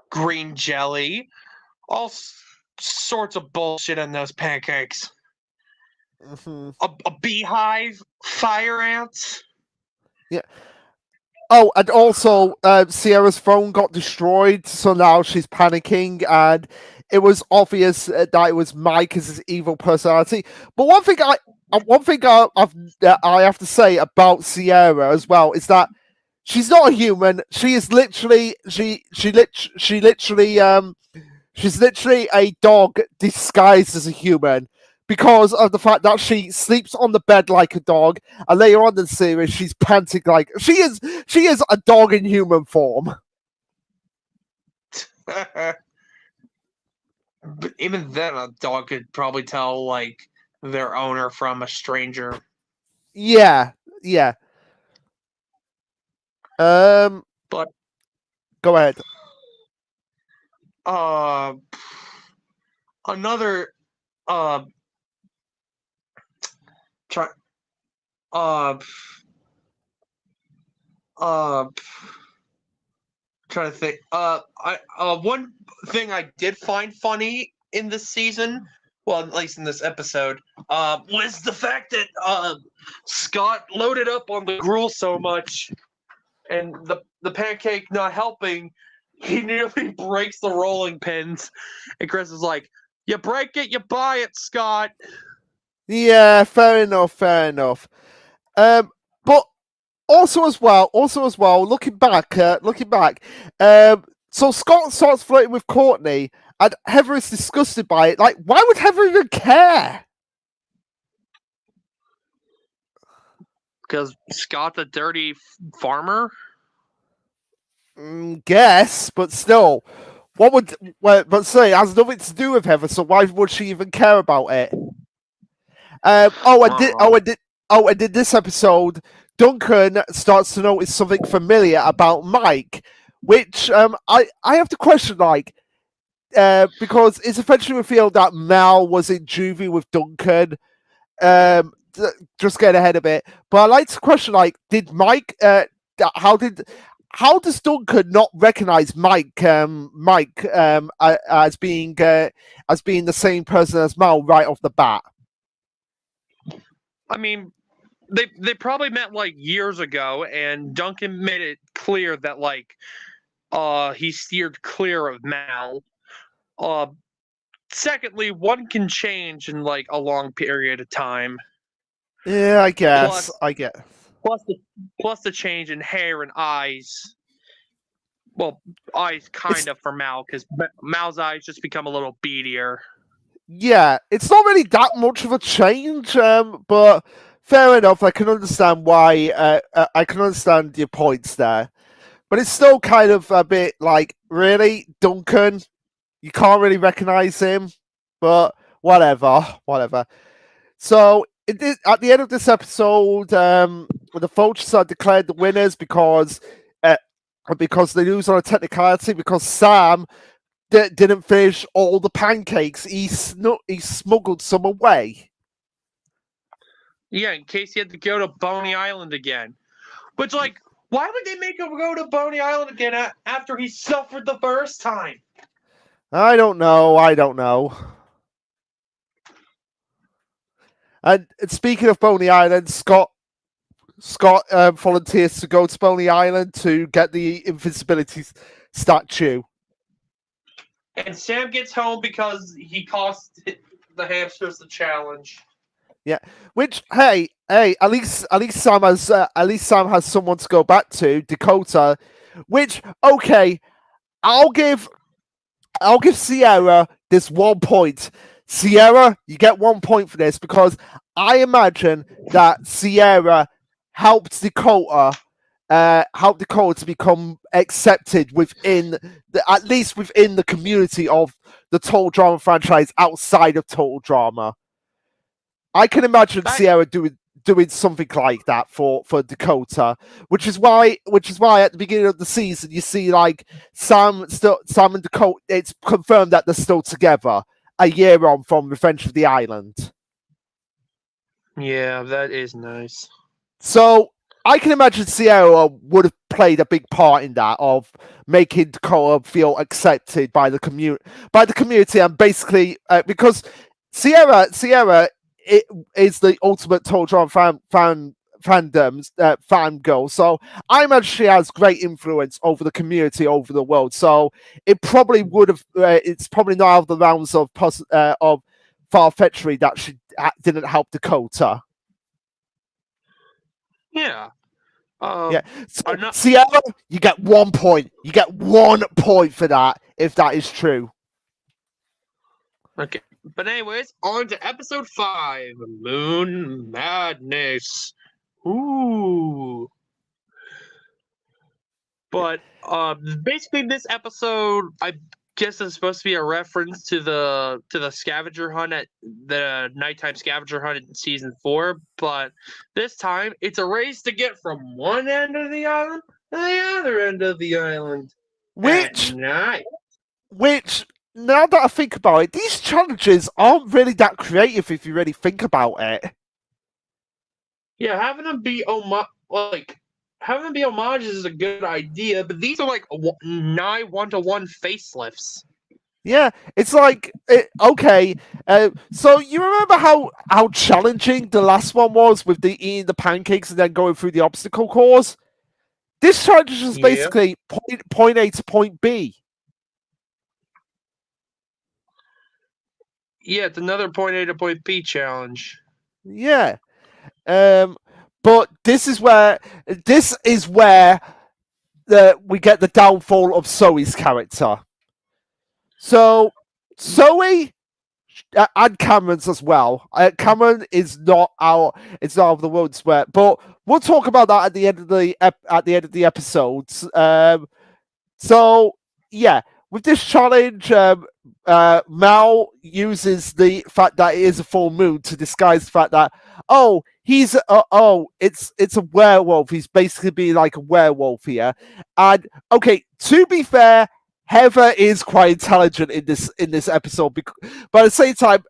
green jelly, all sorts of bullshit in those pancakes. Mm-hmm. A beehive, fire ants. Yeah. Oh, and also Sierra's phone got destroyed, so now she's panicking, and it was obvious that it was Mike as his evil personality. But one thing I have to say about Sierra as well is that she's not a human. She is literally she's literally a dog disguised as a human because of the fact that she sleeps on the bed like a dog, and later on in the series she's panting like she is a dog in human form. But even then, a dog could probably tell like their owner from a stranger. Yeah. But go ahead. Another try trying to think. One thing I did find funny in this season, well, at least in this episode, was the fact that Scott loaded up on the gruel so much, and the pancake not helping, he nearly breaks the rolling pins. And Chris is like, "You break it, you buy it, Scott." Yeah, fair enough. But also as well, looking back, so Scott starts flirting with Courtney, and Heather is disgusted by it. Like, why would Heather even care? Because Scott's a dirty farmer? Guess, but still. But say, it has nothing to do with Heather, so why would she even care about it? And in this episode, Duncan starts to notice something familiar about Mike, which I have to question, like, because it's eventually revealed that Mel was in juvie with Duncan. Just get ahead of it, but I like to question, like, did Mike? How does Duncan not recognize Mike? As being the same person as Mel right off the bat? I mean, they probably met like years ago, and Duncan made it clear that like he steered clear of Mal. Secondly, one can change in like a long period of time. Yeah, I guess. Plus the change in hair and eyes. Well, eyes kind of for Mal, because Mal's eyes just become a little beadier. Yeah, it's not really that much of a change, but fair enough. I can understand why. I can understand your points there, but it's still kind of a bit like, really, Duncan, you can't really recognize him, but whatever. So at the end of this episode, the voters are declared the winners because they lose on a technicality because Sam didn't finish all the pancakes. He smuggled some away. Yeah, in case he had to go to Boney Island again. Which, like, why would they make him go to Boney Island again after he suffered the first time? I don't know. And speaking of Boney Island, Scott volunteers to go to Boney Island to get the invincibility statue. And Sam gets home because he cost the hamsters the challenge. Yeah, which at least Sam has someone to go back to, Dakota. Which, okay, I'll give Sierra this 1 point. Sierra, you get 1 point for this because I imagine that Sierra helped Dakota to become accepted at least within the community of the Total Drama franchise outside of Total Drama. I can imagine Sierra doing something like that for Dakota, which is why at the beginning of the season you see like Sam and Dakota. It's confirmed that they're still together a year on from Revenge of the Island. Yeah, that is nice. So I can imagine Sierra would have played a big part in that, of making Dakota feel accepted by the community, and basically because Sierra is the ultimate Totron fan girl. So I imagine she has great influence over the community, over the world. So it probably would have. It's probably not out of the rounds of far-fetchery that she didn't help Dakota. Yeah. Yeah. So, Sierra, you get 1 point. You get 1 point for that, if that is true. Okay. But anyways, on to episode 5, Moon Madness. Ooh. But basically this episode, I guess it's supposed to be a reference to the scavenger hunt at the nighttime scavenger hunt in season 4, but this time it's a race to get from one end of the island to the other end of the island at night. Which, now that I think about it, these challenges aren't really that creative if you really think about it. Yeah, having them be homages is a good idea, but these are like nigh 1-to-1 facelifts. Yeah, it's like okay. So you remember how challenging the last one was with the eating the pancakes and then going through the obstacle course? This challenge is basically point A to point B. Yeah, it's another point A to point B challenge. Yeah. But this is where we get the downfall of Zoe's character. So Zoe and Cameron's as well. Cameron is not out of the woods, but we'll talk about that at the end of the episodes. So yeah, with this challenge, Mal uses the fact that it is a full moon to disguise the fact that it's a werewolf. He's basically being like a werewolf here. And okay, to be fair, Heather is quite intelligent in this episode, but at the same time,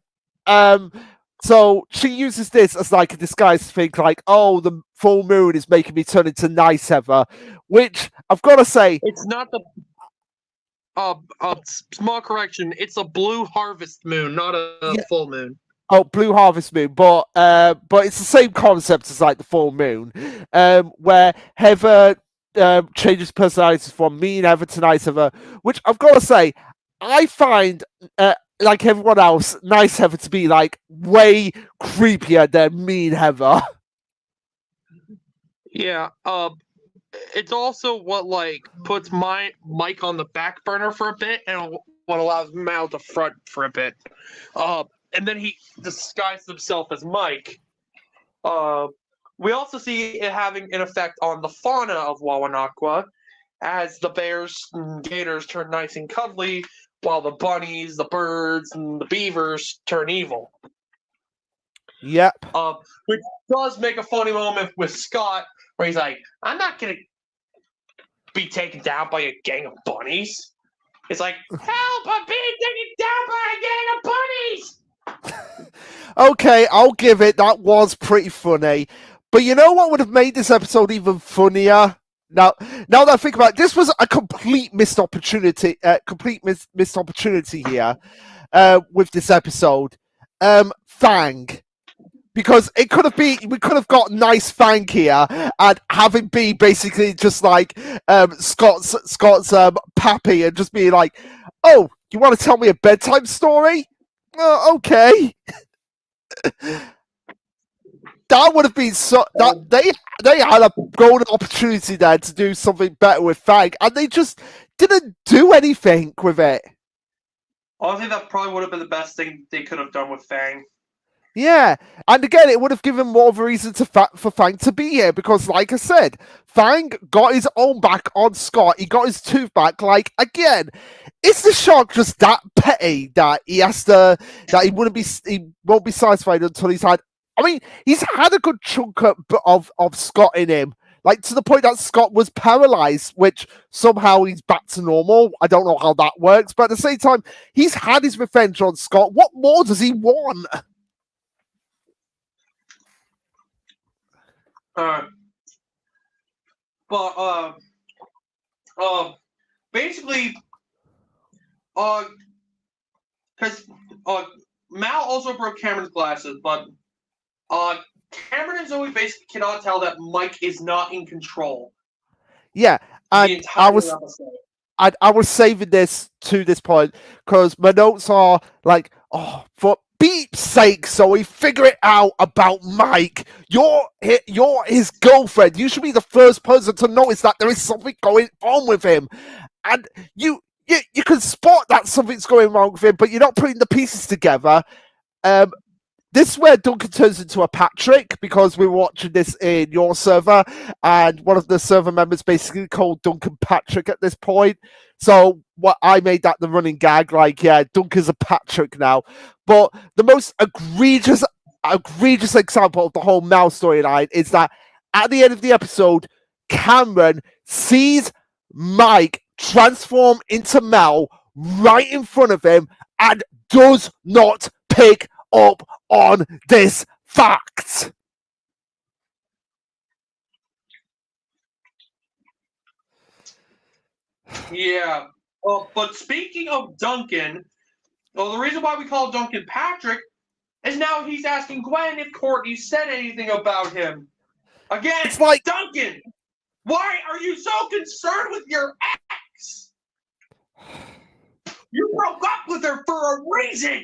so she uses this as like a disguise to think like, the full moon is making me turn into nice Heather, which I've got to say, it's not the. Small correction. It's a blue harvest moon, not a full moon. Oh, blue harvest moon, but it's the same concept as like the full moon, where Heather changes personalities from mean Heather to nice Heather, which I've got to say, I find like everyone else, nice Heather to be like way creepier than mean Heather. Yeah. It's also what like puts Mike on the back burner for a bit, and what allows Mal to front for a bit. And then he disguised himself as Mike. We also see it having an effect on the fauna of Wawanakwa, as the bears and gators turn nice and cuddly, while the bunnies, the birds, and the beavers turn evil. Yep. Which does make a funny moment with Scott, where he's like, I'm not going to be taken down by a gang of bunnies. It's like, help, I'm being taken down by a gang of bunnies! Okay, I'll give it. That was pretty funny. But you know what would have made this episode even funnier? Now that I think about it, this was a complete missed opportunity. Missed opportunity here with this episode. Fang. Because we could have got nice Fang here and have him be basically just like Scott's pappy and just be like, oh, you want to tell me a bedtime story? Okay. That would have been so. That they had a golden opportunity there to do something better with Fang, and they just didn't do anything with it. Honestly, that probably would have been the best thing they could have done with Fang. Yeah, and again, it would have given more of a reason for Fang to be here, because, like I said, Fang got his own back on Scott. He got his tooth back. Like, again, is the shark just that petty that he won't be satisfied until he's had I mean, he's had a good chunk of Scott in him. Like, to the point that Scott was paralyzed, which somehow he's back to normal. I don't know how that works. But at the same time, he's had his revenge on Scott. What more does he want? Basically, because Mal also broke Cameron's glasses, but Cameron and Zoe basically cannot tell that Mike is not in control. Yeah, and I was saving this to this point because my notes are like, oh, for beep's sake, Zoe, figure it out about Mike. You're his girlfriend. You should be the first person to notice that there is something going on with him, and you can spot that something's going wrong with him, but you're not putting the pieces together. This is where Duncan turns into a Patrick, because we were watching this in your server, and one of the server members basically called Duncan Patrick at this point. So what I made that the running gag, like, yeah, Duncan's a Patrick now. But the most egregious example of the whole Mel storyline is that at the end of the episode, Cameron sees Mike transform into Mel right in front of him and does not pick up on this fact. Yeah. Well, but speaking of Duncan, well, the reason why we call Duncan Patrick is now he's asking Gwen if Courtney said anything about him. Again, it's like, Duncan, why are you so concerned with your ex? You broke up with her for a reason.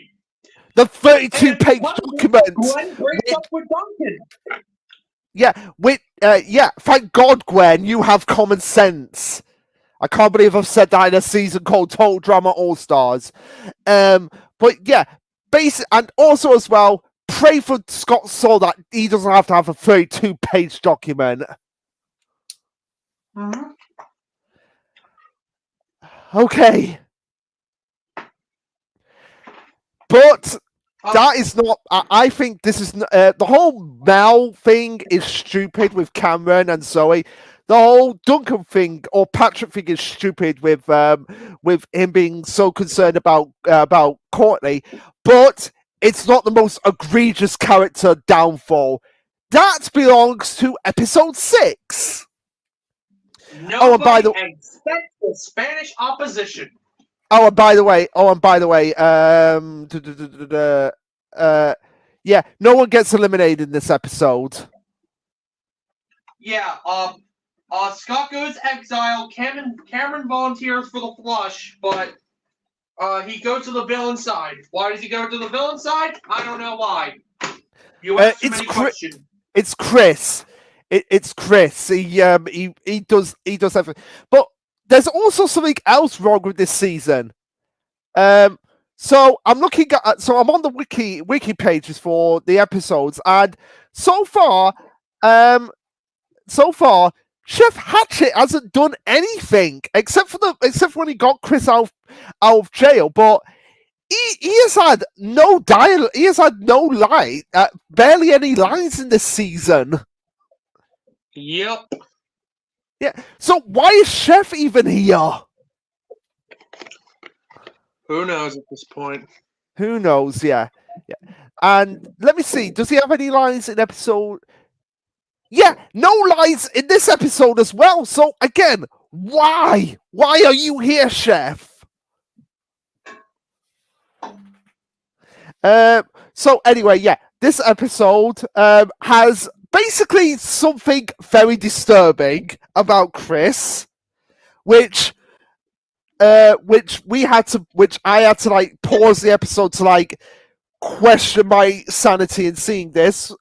The 32-page document. Gwen breaks up with Duncan. Yeah, thank God, Gwen, you have common sense. I can't believe I've said that in a season called Total Drama All-Stars. But yeah, and also as well, pray for Scott so that he doesn't have to have a 32-page document. Mm-hmm. Okay. But that is not. I think this is the whole Mel thing is stupid with Cameron and Zoe. The whole Duncan thing or Patrick thing is stupid with him being so concerned about Courtney. But it's not the most egregious character downfall. That belongs to episode 6. Nobody and by the except the Spanish opposition. And by the way, yeah, no one gets eliminated in this episode. Yeah, Scott goes exile. Cameron volunteers for the flush, but he goes to the villain side. Why does he go to the villain side? I don't know why. You ask too many questions. It's Chris. It's Chris. He does everything. But there's also something else wrong with this season. So I'm looking at. So I'm on the wiki pages for the episodes, and so far, Chef Hatchet hasn't done anything except for when he got Chris out of jail. But he has had no dialogue. He has had no line. Barely any lines in this season. Yep. Yeah. So why is Chef even here? Who knows at this point? Who knows? Yeah. And let me see. Does he have any lines in episode? Yeah, no lines in this episode as well. So again, why? Why are you here, Chef? So anyway, yeah, this episode has basically something very disturbing about Chris, which I had to like pause the episode to like question my sanity in seeing this.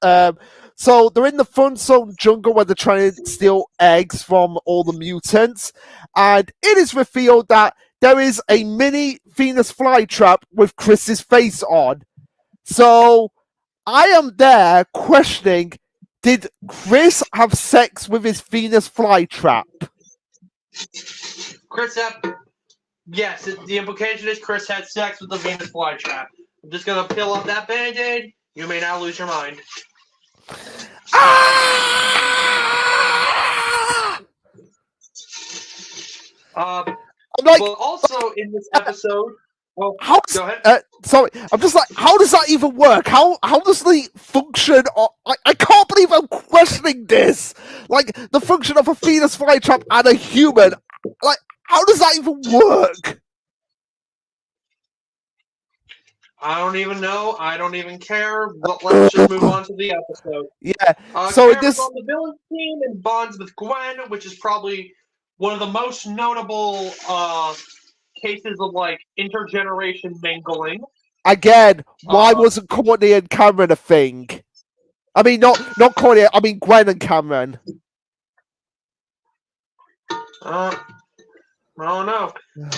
So they're in the Fun Zone jungle where they're trying to steal eggs from all the mutants, and it is revealed that there is a mini Venus flytrap with Chris's face on. So I am there questioning, did Chris have sex with his Venus flytrap? Yes, the implication is Chris had sex with the Venus flytrap. I'm just going to peel up that Band-Aid. You may now lose your mind. Ah! But Like, also in this episode, well, how go ahead. sorry, I'm just like, how does that even work? How does the function of I can't believe I'm questioning this. Like the function of a Venus flytrap and a human. Like, how does that even work? I don't even know. I don't even care. Let's just move on to the episode. Yeah. So Cameron's on the villain team and bonds with Gwen, which is probably one of the most notable cases of like intergeneration mingling. Again, why wasn't Courtney and Cameron a thing? I mean, not Courtney. I mean Gwen and Cameron. I don't know.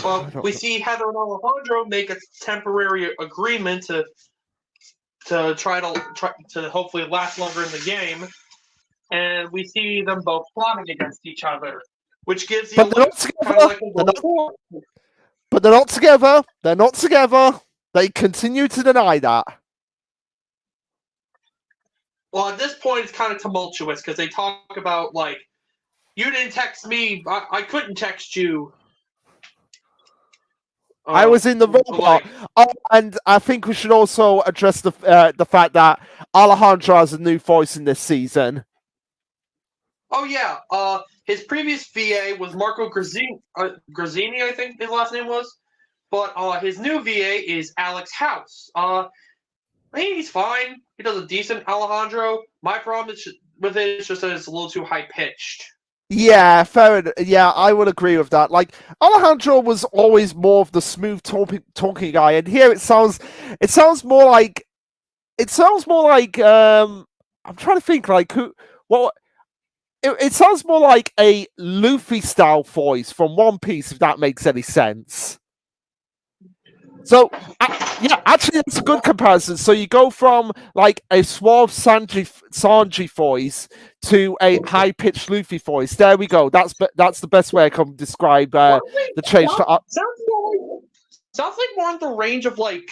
Well, we see Heather and Alejandro make a temporary agreement to try to hopefully last longer in the game, and we see them both plotting against each other, which gives you kind of like a But they're not together. They're not together. They continue to deny that. Well, at this point, it's kind of tumultuous because they talk about like, you didn't text me, I couldn't text you. I was in the robot. And I think we should also address the fact that Alejandro has a new voice in this season. Oh yeah, his previous VA was Marco Grazzini, I think his last name was. But his new VA is Alex House. He's fine. He does a decent Alejandro. My problem with it is just that it's a little too high pitched. Yeah, fair enough. Yeah, I would agree with that. Like Alejandro was always more of the smooth talking guy, and here it sounds more like I'm trying to think like it sounds more like a Luffy style voice from One Piece, if that makes any sense. So, yeah, actually, that's a good comparison. So you go from like a suave Sanji voice to a high-pitched Luffy voice. There we go. That's the best way I can describe the change. Sounds like more in the range of like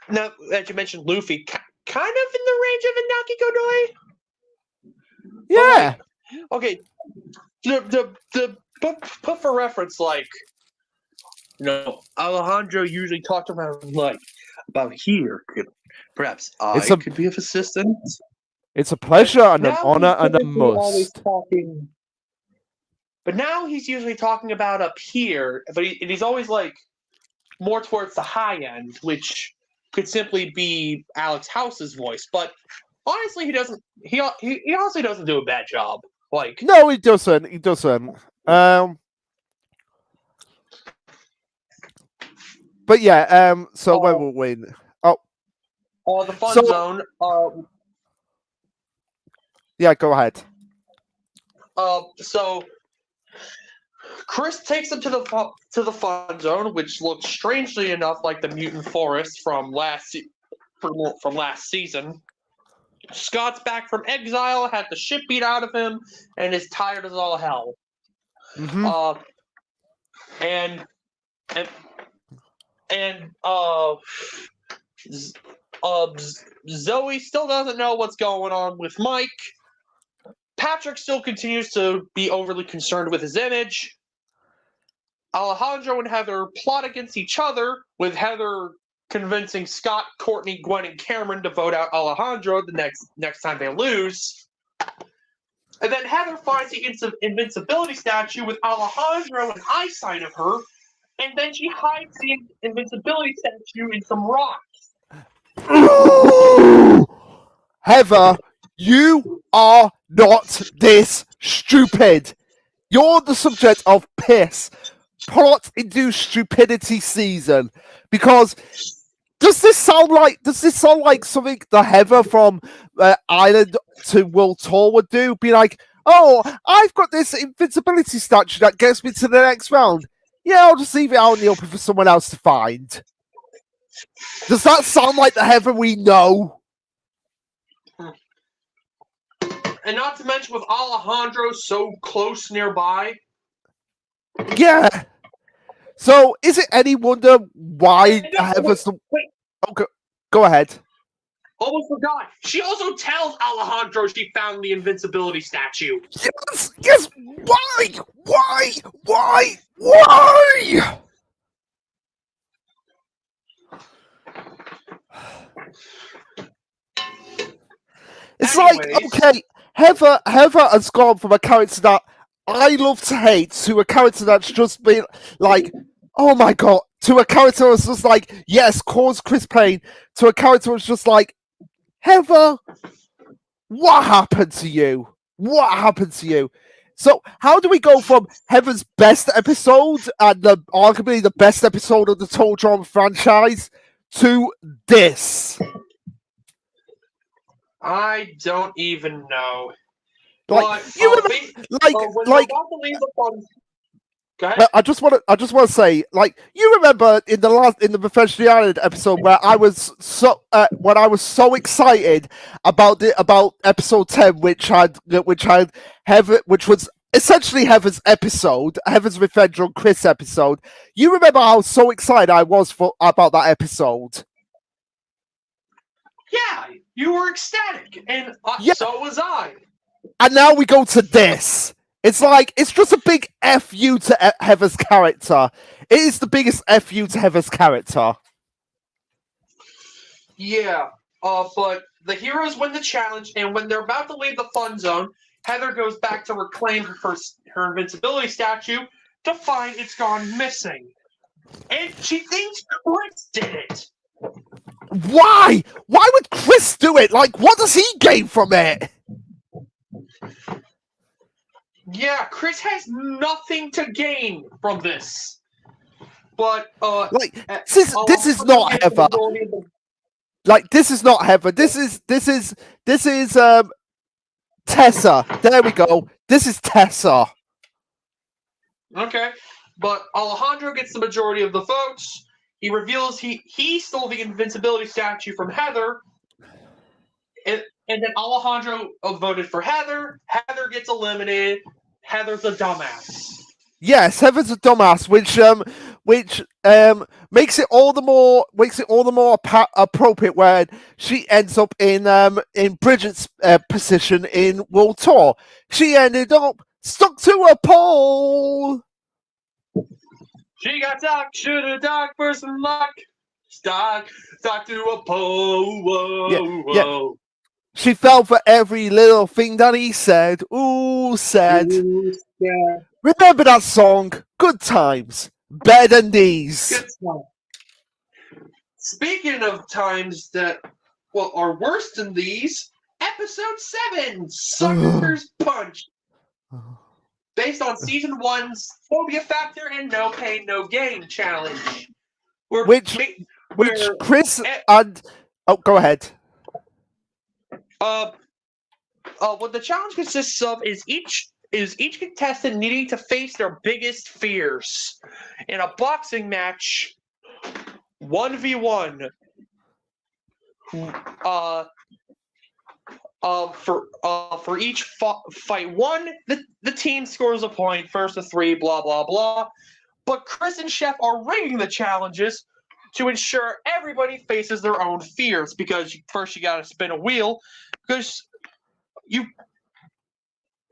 now that you mentioned Luffy, kind of in the range of a Naki Godoy. Yeah. Like, okay. The put for reference, like. Alejandro usually talked about here. Perhaps could be of assistance. It's a pleasure and an honor and a must. But now he's usually talking about up here, but he's always like more towards the high end, which could simply be Alex House's voice. But honestly, he doesn't. He honestly doesn't do a bad job. Like no, he doesn't. He doesn't. But yeah, so where will win? The fun zone. Yeah, go ahead. So Chris takes them to the fun zone, which looks strangely enough like the mutant forest from last season. Scott's back from exile, had the shit beat out of him, and is tired as all hell. Mm-hmm. Zoe still doesn't know what's going on with Mike. Patrick still continues to be overly concerned with his image. Alejandro and Heather plot against each other, with Heather convincing Scott, Courtney, Gwen, and Cameron to vote out Alejandro the next time they lose. And then Heather finds the invincibility statue with Alejandro and eye sign of her, and then she hides the invincibility statue in some rocks. Heather, you are not this stupid. You're the subject of piss. Plot-induced stupidity season. Because does this sound like something the Heather from Island to World Tour would do? Be like, oh, I've got this invincibility statue that gets me to the next round. Yeah, I'll just leave it out in the open for someone else to find. Does that sound like the Heather we know? And not to mention with Alejandro so close nearby. Yeah. So, is it any wonder why Heather's the... Okay, go ahead. almost forgot. She also tells Alejandro she found the invincibility statue. Yes. Why? It's Anyways. like, okay, Heather has gone from a character that I love to hate to a character that's just been like, oh my god, to a character that's just like, yes, cause Chris pain, to a character that's just like, Heather, what happened to you? So how do we go from Heather's best episode and arguably the best episode of the Total Drama franchise to this? I don't even know. Like, But, you remember, when we're about to leave the fun... Go ahead. I just want to say, like, you remember in the Professional Island episode where I was so excited about episode 10, which was essentially Heather's episode, Heather's Revenge on Chris episode. You remember how so excited I was about that episode? Yeah, you were ecstatic, and so was I. And now we go to this. It's like, it's just a big F you to Heather's character. It is the biggest F you to Heather's character. Yeah, but the heroes win the challenge, and when they're about to leave the fun zone, Heather goes back to reclaim her invincibility statue to find it's gone missing. And she thinks Chris did it. Why? Why would Chris do it? Like, what does he gain from it? Yeah, Chris has nothing to gain from this. But this is not Heather. Like, this is not Heather. This is Tessa. There we go. This is Tessa. Okay, but Alejandro gets the majority of the votes. He reveals he stole the invincibility statue from Heather, and then Alejandro voted for Heather. Heather gets eliminated. Heather's a dumbass. Yes, Heather's a dumbass, which makes it all the more appropriate when she ends up in Bridget's position in World Tour. She ended up stuck to a pole. She got stuck to the dock for some luck. Stuck to a pole. Whoa. Yeah. She fell for every little thing that he said. Ooh, said. Yeah. Remember that song? Good times. Better than these. Good time. Speaking of times that are worse than these, episode 7, Sucker's Punch. Based on season 1's Phobia Factor and No Pain, No Gain challenge. Which Chris and... Oh, go ahead. What the challenge consists of is each contestant needing to face their biggest fears in a boxing match, 1v1. For each fight one, the team scores a point, first to 3, blah blah blah. But Chris and Chef are rigging the challenges to ensure everybody faces their own fears, because first you gotta spin a wheel, because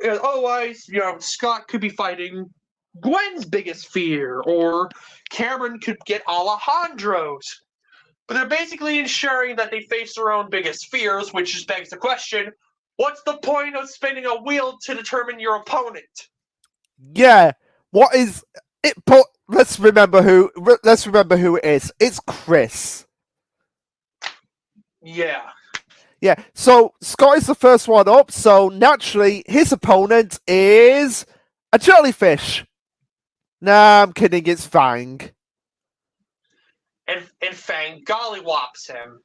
otherwise, Scott could be fighting Gwen's biggest fear, or Cameron could get Alejandro's. But they're basically ensuring that they face their own biggest fears, which just begs the question, what's the point of spinning a wheel to determine your opponent? Yeah, what is it? But let's remember who it is. It's Chris. Yeah. Yeah, so Scott is the first one up, so naturally his opponent is a jellyfish. Nah, I'm kidding, it's Fang. And Fang gollywops him.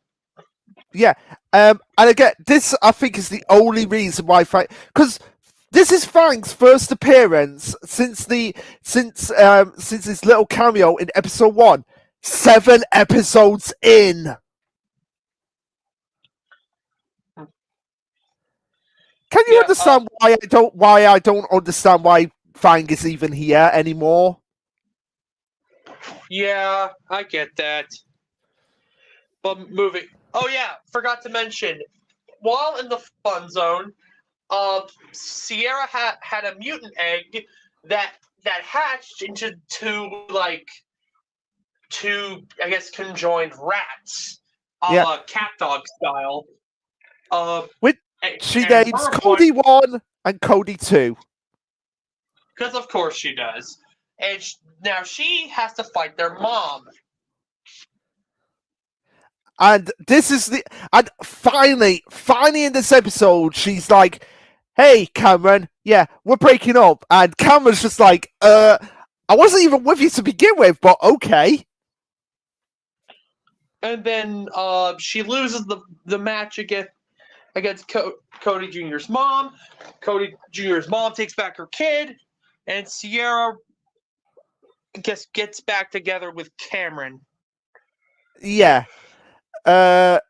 Yeah, and again, this I think is the only reason why Fang, because this is Fang's first appearance since his little cameo in episode 1. 7 episodes in. Can you understand why I don't understand why Fang is even here anymore? Yeah, I get that. But moving Oh yeah, forgot to mention. While in the fun zone, Sierra had a mutant egg that hatched into two I guess conjoined rats, cat dog style. Which she names Cody 1 and Cody 2. Because of course she does. And now she has to fight their mom. And and finally in this episode, she's like, "Hey, Cameron, yeah, we're breaking up." And Cameron's just like, I wasn't even with you to begin with, but okay. And then she loses the match against Cody Jr.'s mom. Cody Jr.'s mom takes back her kid, and Sierra gets back together with Cameron. Yeah. I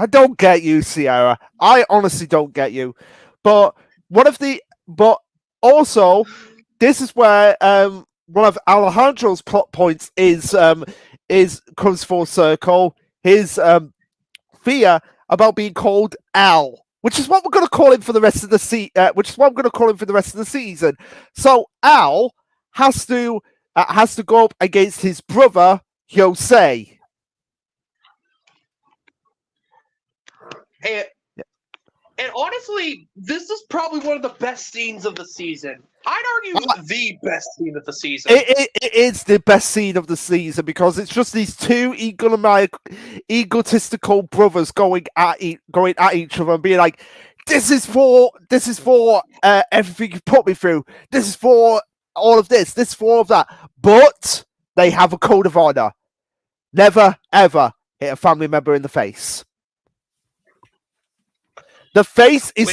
don't get you, Sierra. I honestly don't get you. But also, this is where one of Alejandro's plot points is comes full circle. His fear about being called Al, which is what we're going to call him for the rest of the season. So Al has to go up against his brother Jose. And honestly, this is probably one of the best scenes of the season. I'd argue the best scene of the season. It is the best scene of the season because it's just these two egotistical brothers going at each other and being like, "This is for everything you put me through. This is for all of this. This is for all of that." But they have a code of honor: never ever hit a family member in the face. The face is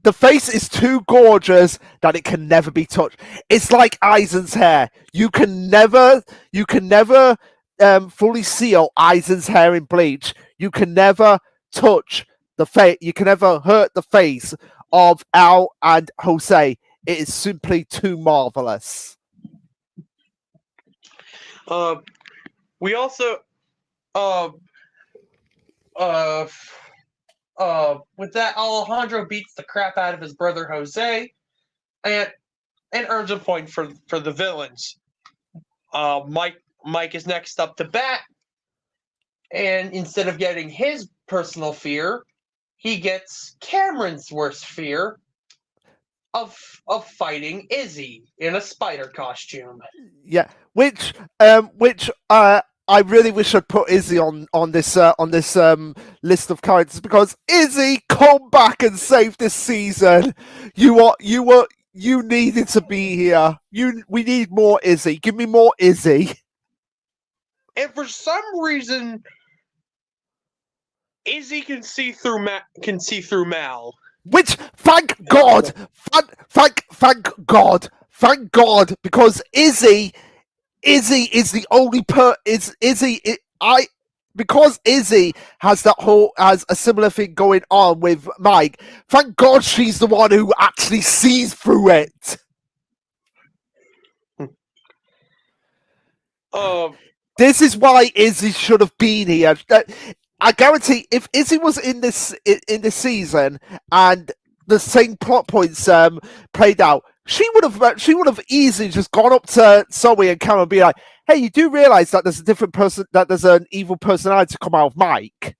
The face is too gorgeous that it can never be touched. It's like Aizen's hair. You can never fully seal Aizen's hair in Bleach. You can never touch the face. You can never hurt the face of Al and Jose. It is simply too marvelous. We also with that, Alejandro beats the crap out of his brother Jose, and earns a point for the villains. Mike is next up to bat, and instead of getting his personal fear, he gets Cameron's worst fear of fighting Izzy in a spider costume. Yeah, which I really wish I'd put Izzy on this list of characters because Izzy, come back and save this season. You needed to be here. We need more Izzy. Give me more Izzy. And for some reason, Izzy can see through Mal. Which thank God, because Izzy is the only because Izzy has a similar thing going on with Mike. Thank God she's the one who actually sees through it. This is why Izzy should have been here. I guarantee, if Izzy was in this season and the same plot points played out, she would have easily just gone up to Zoe and Cameron and be like, "Hey, you do realize that there's a different person, that there's an evil personality come out of Mike."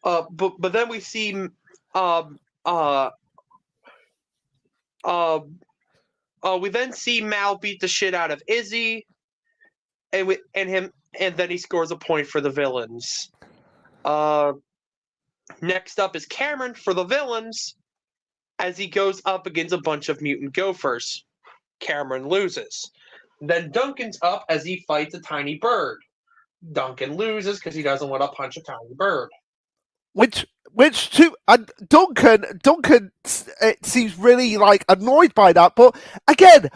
But then we see we then see Mal beat the shit out of Izzy, and then he scores a point for the villains. Next up is Cameron for the villains, as he goes up against a bunch of mutant gophers. Cameron loses. Then Duncan's up as he fights a tiny bird. Duncan loses because he doesn't want to punch a tiny bird. Duncan seems really like annoyed by that, but again,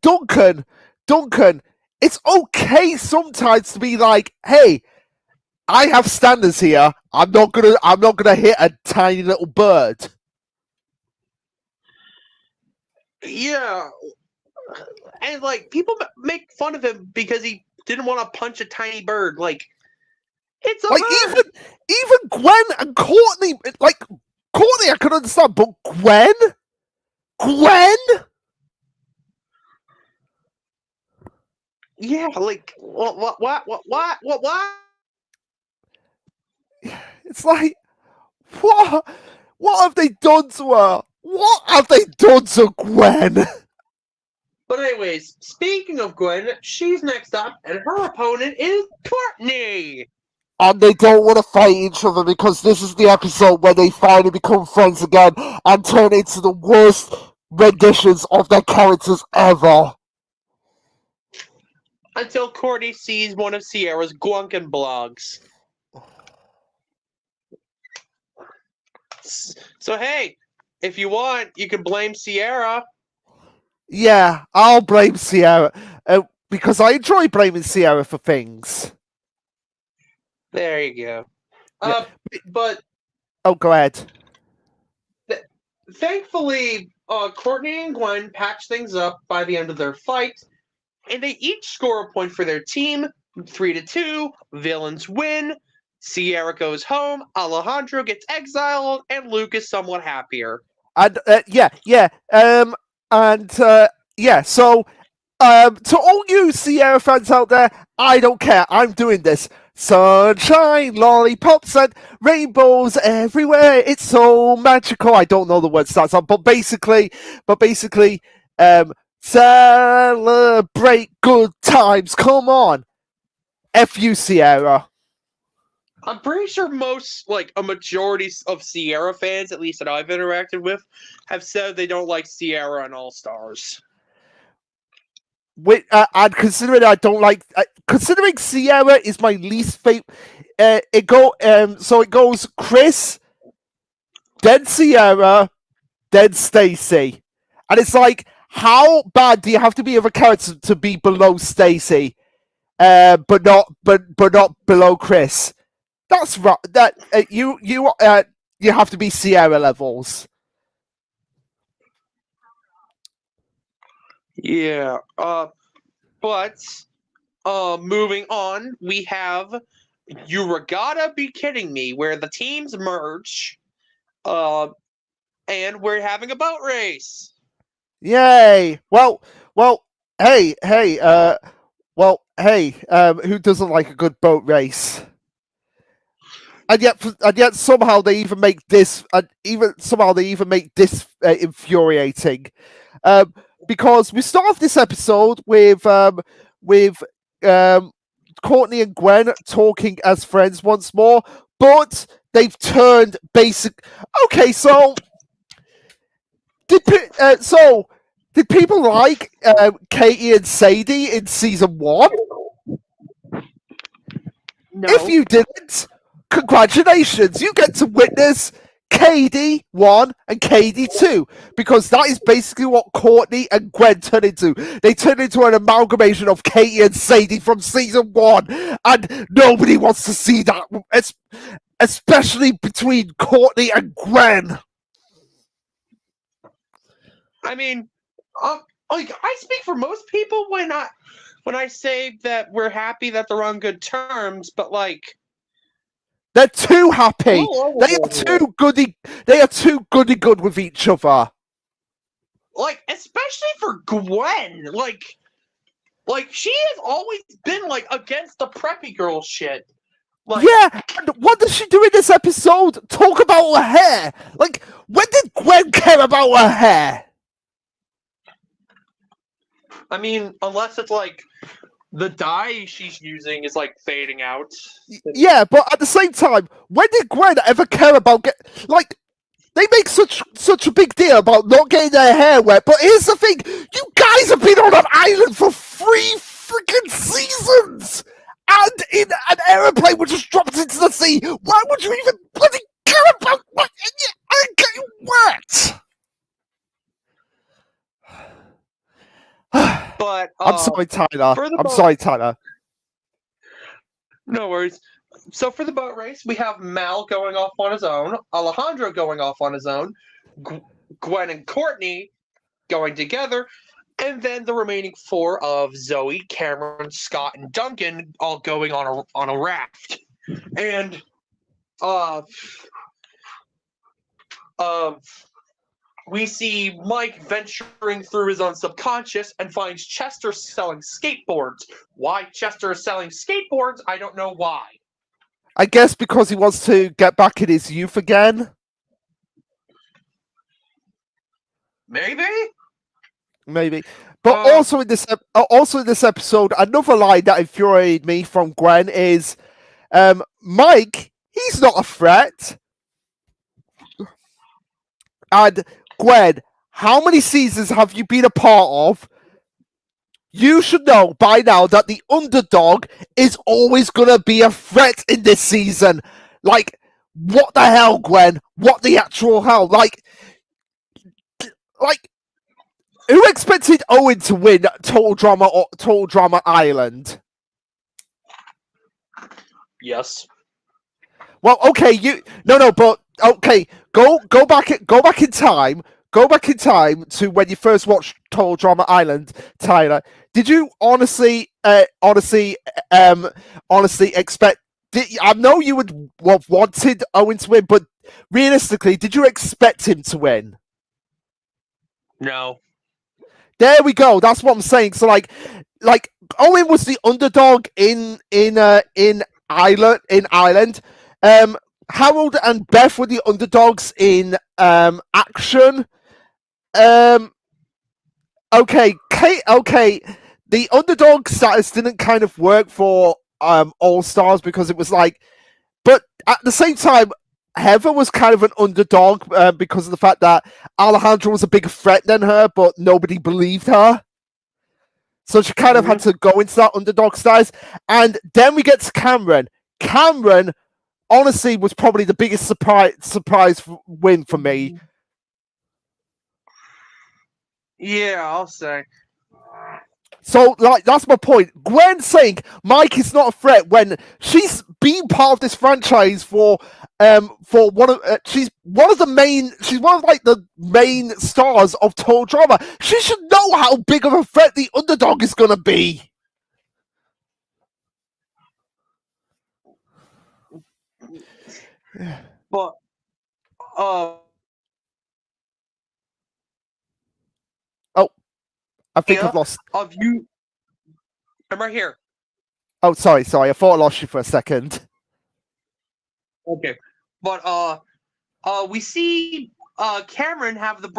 Duncan, it's okay sometimes to be like, "Hey, I have standards here. I'm not gonna hit a tiny little bird." Yeah, and like people make fun of him because he didn't want to punch a tiny bird. Like, it's a Like bird. even Gwen and Courtney, like Courtney, I could understand, but Gwen. Yeah, like what? It's like what? What have they done to her? What have they done to Gwen? But anyways, speaking of Gwen, she's next up, and her opponent is Courtney. And they don't want to fight each other because this is the episode where they finally become friends again and turn into the worst renditions of their characters ever. Until Courtney sees one of Sierra's Glunkin blogs. So hey, if you want, you can blame Sierra. Yeah, I'll blame Sierra because I enjoy blaming Sierra for things. There you go. Yeah. But oh, go ahead. Thankfully, Courtney and Gwen patch things up by the end of their fight, and they each score a point for their team. 3-2, villains win. Sierra goes home. Alejandro gets exiled, and Luke is somewhat happier. And So, to all you Sierra fans out there, I don't care. I'm doing this. Sunshine, lollipops, and rainbows everywhere. It's so magical. I don't know the words that song, but basically, celebrate good times. Come on, F you, Sierra. I'm pretty sure a majority of Sierra fans, at least that I've interacted with, have said they don't like Sierra and All Stars. And considering I don't like, considering Sierra is my least favorite, so it goes Chris, then Sierra, then Stacy, and it's like, how bad do you have to be of a character to be below Stacy, but not below Chris? That's right. That you have to be Sierra levels. Yeah. But moving on, we have You Gotta Be Kidding Me, where the teams merge, and we're having a boat race. Yay! Well, hey, who doesn't like a good boat race? And yet somehow they even make this, infuriating, because we start off this episode with Courtney and Gwen talking as friends once more, but they've turned basic. Okay, so did people like Katie and Sadie in season 1? No. If you didn't, congratulations! You get to witness KD 1 and KD 2, because that is basically what Courtney and Gwen turn into. They turn into an amalgamation of Katie and Sadie from season 1, and nobody wants to see that, especially between Courtney and Gwen. I mean, I speak for most people when I say that we're happy that they're on good terms, but like, they're too happy. They are too goody good with each other. Like, especially for Gwen, like she has always been like against the preppy girl shit. Like, yeah, and what does she do in this episode? Talk about her hair. Like, when did Gwen care about her hair? I mean, unless it's like the dye she's using is like fading out. Yeah, but at the same time, when did Gwen ever care about they make such a big deal about not getting their hair wet, but here's the thing, you guys have been on an island for 3 freaking seasons! And in an aeroplane which just dropped into the sea! Why would you even bloody care about getting wet? But I'm sorry, Tyler. No worries. So for the boat race, we have Mal going off on his own, Alejandro going off on his own, Gwen and Courtney going together, And then the remaining four of Zoe, Cameron, Scott, and Duncan all going on a raft. And uh, uh, we see Mike venturing through his own subconscious and finds Chester selling skateboards. Why Chester is selling skateboards, I don't know why. I guess because he wants to get back in his youth again. Maybe. But also in this episode, another line that infuriated me from Gwen is, Mike, he's not a threat. And Gwen, how many seasons have you been a part of? You should know by now that the underdog is always going to be a threat in this season. Like, what the hell, Gwen? What the actual hell? Like, who expected Owen to win Total Drama Island? Yes. Well, okay, but okay, go back in time. Go back in time to when you first watched Total Drama Island, Tyler. Did you honestly expect? I know you would have wanted Owen to win, but realistically, did you expect him to win? No. There we go. That's what I'm saying. So, like Owen was the underdog in Ireland. Harold and Beth were the underdogs in Action. Okay. The underdog status didn't kind of work for All Stars because it was like, but at the same time, Heather was kind of an underdog because of the fact that Alejandra was a bigger threat than her, but nobody believed her. So she kind of had to go into that underdog status. And then we get to Cameron. Cameron, honestly, was probably the biggest surprise win for me. Yeah, I'll say. So, like, that's my point. Gwen saying Mike is not a threat when she's been part of this franchise for one of she's one of the main stars of Total Drama. She should know how big of a threat the underdog is gonna be. But I think I've lost. Of you, I'm right here. Oh, sorry. I thought I lost you for a second. Okay, but we see Cameron have the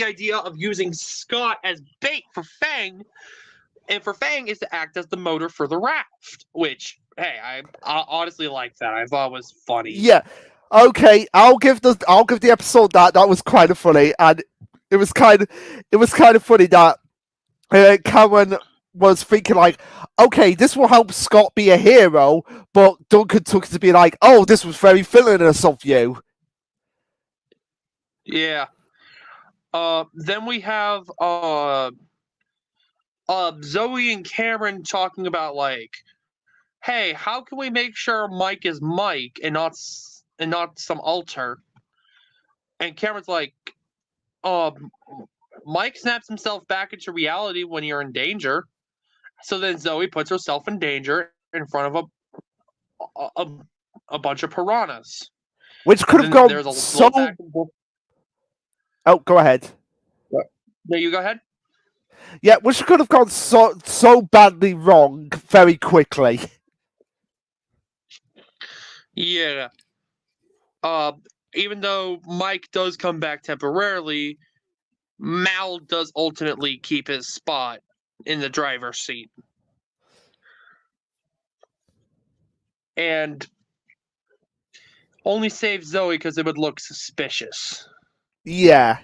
idea of using Scott as bait for Fang, and for Fang is to act as the motor for the raft. Which, hey, I honestly like that. I thought it was funny. Yeah. Okay, I'll give the episode that was kind of funny, and it was kind of funny that Cameron was thinking like, okay, this will help Scott be a hero, but Duncan took it to be like, oh, this was very villainous of you. Yeah. Then we have Zoe and Cameron talking about like, hey, how can we make sure Mike is Mike and not some alter? And Cameron's like, Mike snaps himself back into reality when you're in danger. So then Zoe puts herself in danger in front of a bunch of piranhas. Which could have gone so... Oh, go ahead. No, you go ahead. Yeah, which could have gone so badly wrong very quickly. Yeah. Even though Mike does come back temporarily, Mal does ultimately keep his spot in the driver's seat. And only saves Zoe because it would look suspicious. Yeah.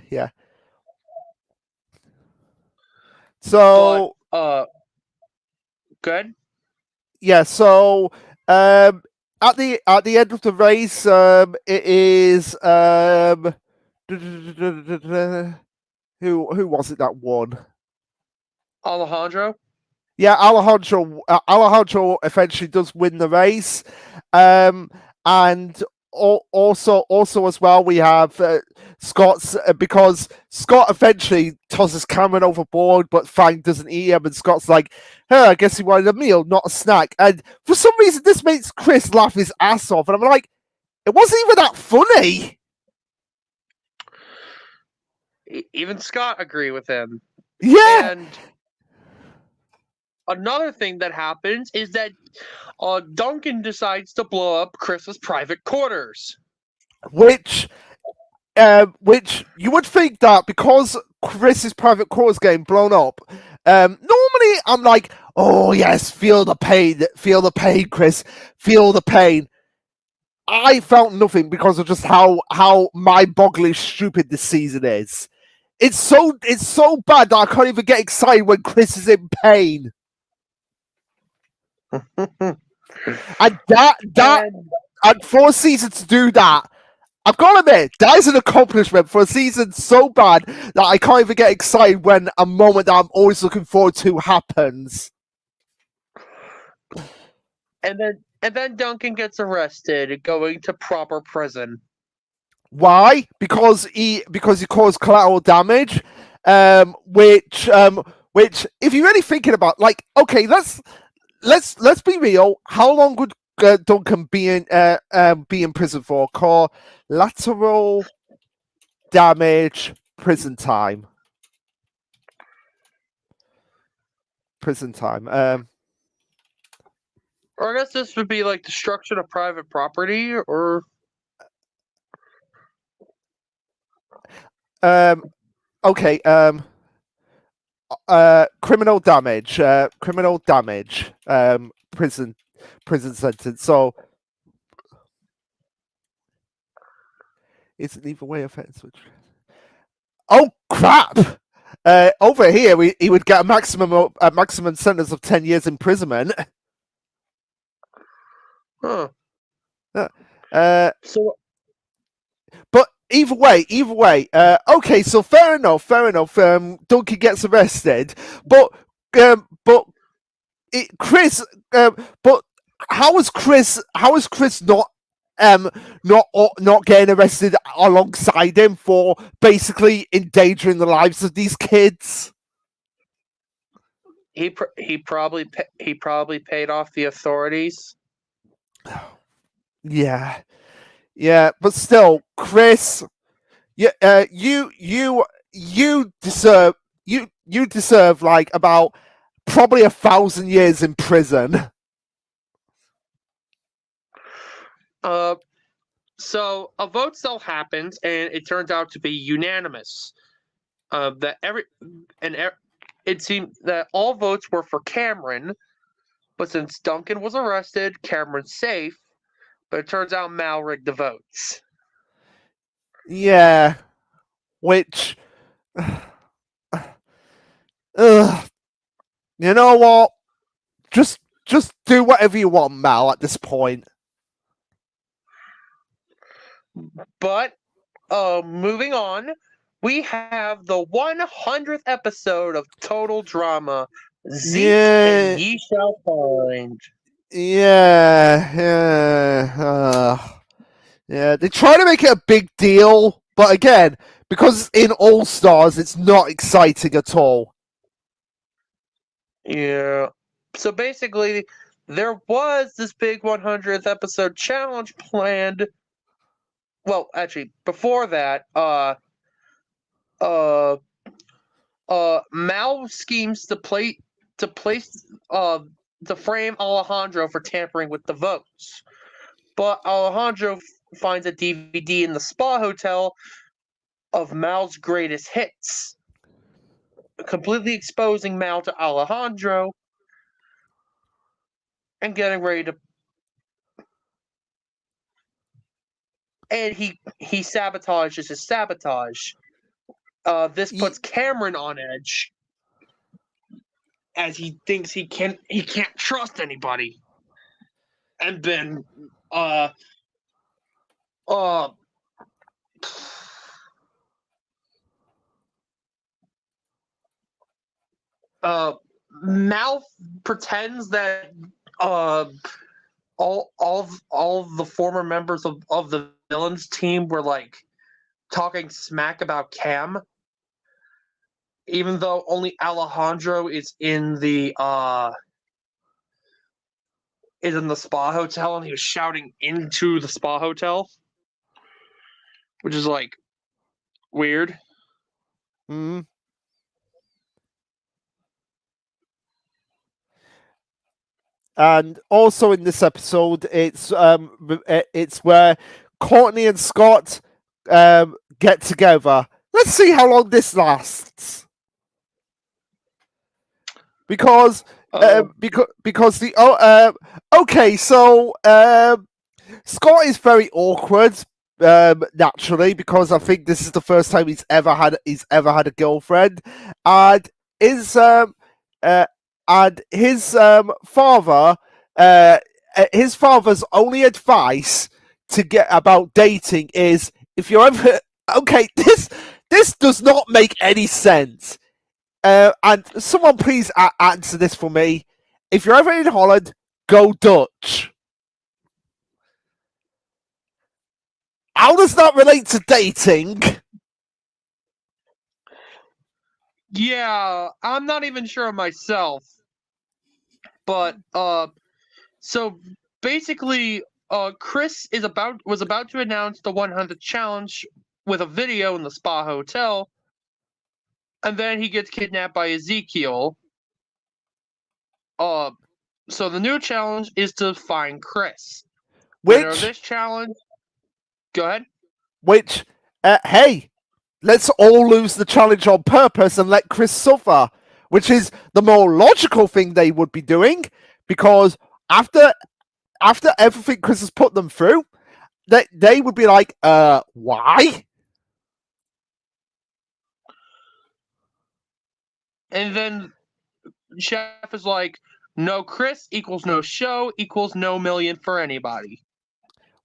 So... good? Yeah, so... At the end of the race, it is who was it that won? Alejandro. Yeah, Alejandro eventually does win the race, and also as well, we have Scott's because Scott eventually tosses Cameron overboard, but Frank doesn't eat him, and Scott's like, "Hey, I guess he wanted a meal, not a snack." And for some reason, this makes Chris laugh his ass off, and I'm like, "It wasn't even that funny." Even Scott agree with him. Yeah. And another thing that happens is that Duncan decides to blow up Chris's private quarters. Which you would think that because Chris's private quarters getting blown up, normally I'm like, oh yes, feel the pain, Chris, feel the pain. I felt nothing because of just how mind-boggling stupid this season is. It's so bad that I can't even get excited when Chris is in pain. And and for a season to do that, I've got to admit, that is an accomplishment for a season so bad that I can't even get excited when a moment that I'm always looking forward to happens. And then Duncan gets arrested, going to proper prison. Why? Because he caused collateral damage, which if you're really thinking about, like, okay, let's be real. How long would Duncan be in prison for? Collateral damage, prison time. Or I guess this would be like destruction of private property, or Okay. Criminal damage. Prison sentence. So it's an either way offense. Oh crap! Over here, he would get a maximum sentence of 10 years imprisonment. huh? So, but either way. Okay, so fair enough. Duncan gets arrested, but Chris. But how is Chris not not getting arrested alongside him for basically endangering the lives of these kids? He probably paid off the authorities. Yeah, but still, Chris, yeah, you deserve like about probably 1,000 years in prison. So a vote still happens, and it turns out to be unanimous. It seemed that all votes were for Cameron, but since Duncan was arrested, Cameron's safe. But it turns out Mal rigged the votes. Yeah, which, you know what? Just do whatever you want, Mal. At this point. But moving on, we have the 100th episode of Total Drama. Zeke and Ye Shall Find. Yeah. They try to make it a big deal, but again, because in All Stars, it's not exciting at all. Yeah. So basically, there was this big 100th episode challenge planned. Well, actually, before that, Mal schemes to place to frame Alejandro for tampering with the votes, but Alejandro finds a DVD in the spa hotel of Mal's greatest hits, completely exposing Mal to Alejandro and getting ready to. And he sabotages his sabotage. This puts Cameron on edge, as he thinks he can't trust anybody. And then Mal pretends that all the former members of the villains team were like talking smack about Cam, even though only Alejandro is in the spa hotel, and he was shouting into the spa hotel, which is like weird. Mm. And also in this episode, it's where Courtney and Scott get together. Let's see how long this lasts. Because okay, so Scott is very awkward naturally, because I think this is the first time he's ever had a girlfriend, and his father, his father's only advice to get about dating is, if you're ever okay, this does not make any sense. And someone please answer this for me. If you're ever in Holland, go Dutch. How does that relate to dating? Yeah, I'm not even sure myself. But so basically, Chris was about to announce the 100th challenge with a video in the spa hotel, and then he gets kidnapped by Ezekiel. So the new challenge is to find Chris. Winner of this challenge. Go ahead. Hey, let's all lose the challenge on purpose and let Chris suffer, which is the more logical thing they would be doing, because after everything Chris has put them through, they would be like, why? And then Chef is like, no Chris equals no show equals no million for anybody.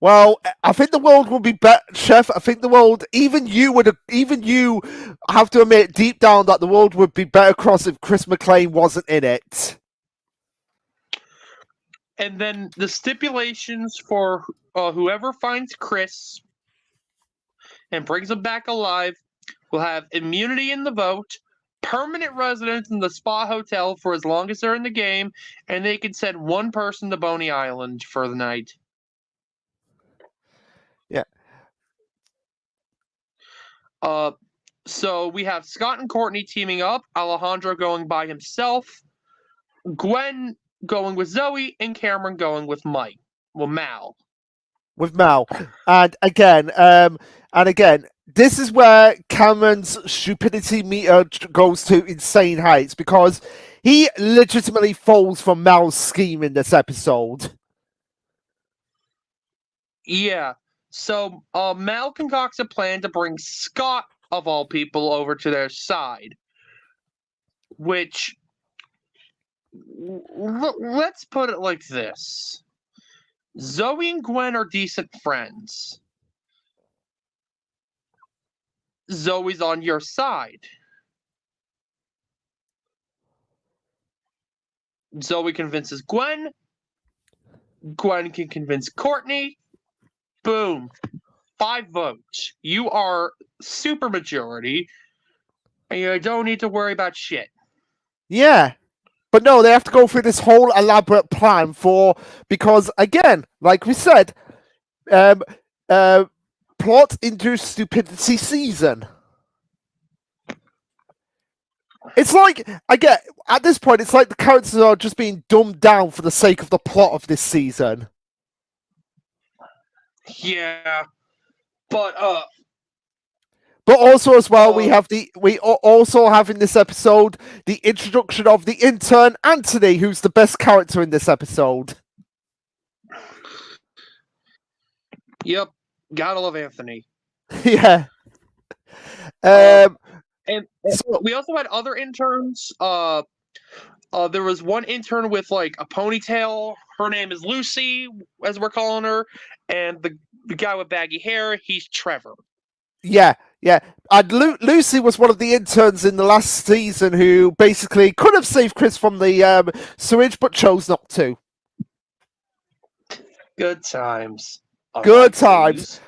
Well, I think the world will be better, Chef. I think the world, even you have to admit deep down that the world would be better cross if Chris McClane wasn't in it. And then the stipulations for whoever finds Chris and brings him back alive will have immunity in the vote, permanent residence in the spa hotel for as long as they're in the game, and they can send one person to Boney Island for the night. Yeah. So we have Scott and Courtney teaming up, Alejandro going by himself, Gwen going with Zoe, and Cameron going with Mike. Well, Mal. With Mal. And again, this is where Cameron's stupidity meter goes to insane heights, because he legitimately falls from Mal's scheme in this episode. Yeah. So Mal concocts a plan to bring Scott, of all people, over to their side. Which, let's put it like this. Zoe and Gwen are decent friends. Zoe's on your side. Zoe convinces Gwen. Gwen can convince Courtney. Boom. 5 votes. You are super majority, and you don't need to worry about shit. Yeah. But no, they have to go through this whole elaborate plan because again, like we said, plot into stupidity season. It's like, at this point, it's like the characters are just being dumbed down for the sake of the plot of this season. Yeah. But also as well, we also have in this episode the introduction of the intern Anthony, who's the best character in this episode. Yep, gotta love Anthony. Yeah. And so, we also had other interns. There was one intern with like a ponytail. Her name is Lucy, as we're calling her, and the guy with baggy hair, he's Trevor. Yeah. And Lucy was one of the interns in the last season who basically could have saved Chris from the sewage, but chose not to. Good times. Good times.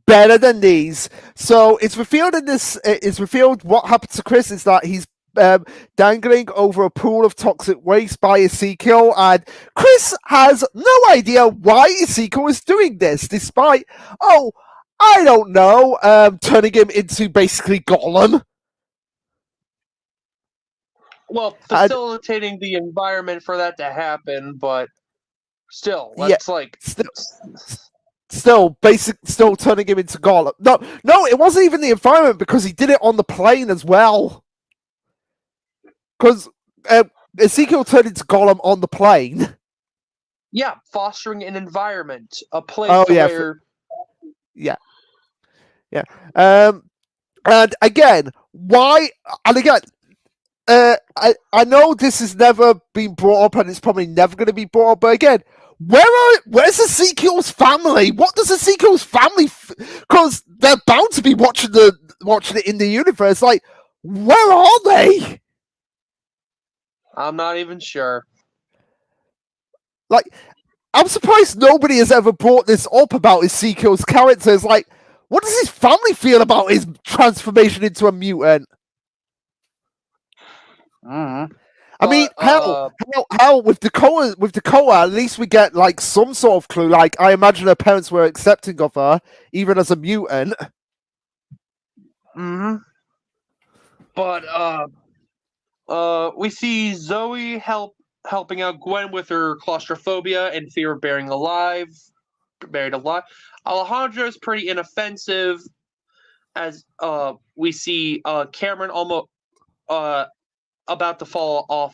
Better than these. So it's revealed in this. It's revealed what happened to Chris is that he's dangling over a pool of toxic waste by Ezekiel, and Chris has no idea why Ezekiel is doing this, despite I don't know, turning him into basically Gollum. Well, facilitating the environment for that to happen, but still, that's still turning him into Gollum. No, it wasn't even the environment because he did it on the plane as well. Because Ezekiel turned into Gollum on the plane. Yeah, fostering an environment, a place where. Yeah. And again, why? And again, I know this has never been brought up, and it's probably never going to be brought up. But again, where's Ezekiel's family? What does Ezekiel's family? Because they're bound to be watching it in the universe. Like, where are they? I'm not even sure. Like, I'm surprised nobody has ever brought this up about Ezekiel's character. It's like, what does his family feel about his transformation into a mutant? Mm-hmm. I mean, hell, with Dakota, at least we get like some sort of clue. Like, I imagine her parents were accepting of her, even as a mutant. Mm-hmm. But we see Zoe helping out Gwen with her claustrophobia and fear of buried alive. Alejandro is pretty inoffensive, as we see Cameron almost about to fall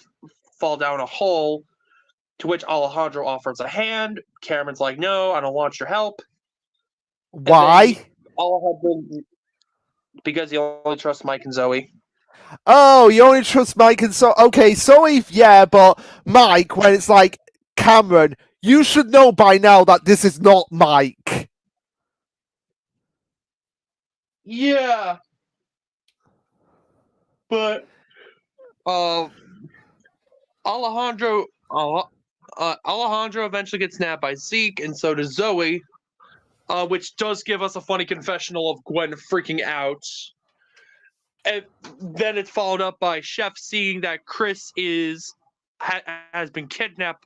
down a hole, to which Alejandro offers a hand. Cameron's like, "No, I don't want your help." Why? Because he only trusts Mike and Zoe. Oh, you only trust Mike and so okay, Zoe, yeah, but Mike, when it's like, Cameron, you should know by now that this is not Mike. Yeah. But Alejandro eventually gets nabbed by Zeke, and so does Zoe, which does give us a funny confessional of Gwen freaking out. And then it's followed up by Chef seeing that Chris has been kidnapped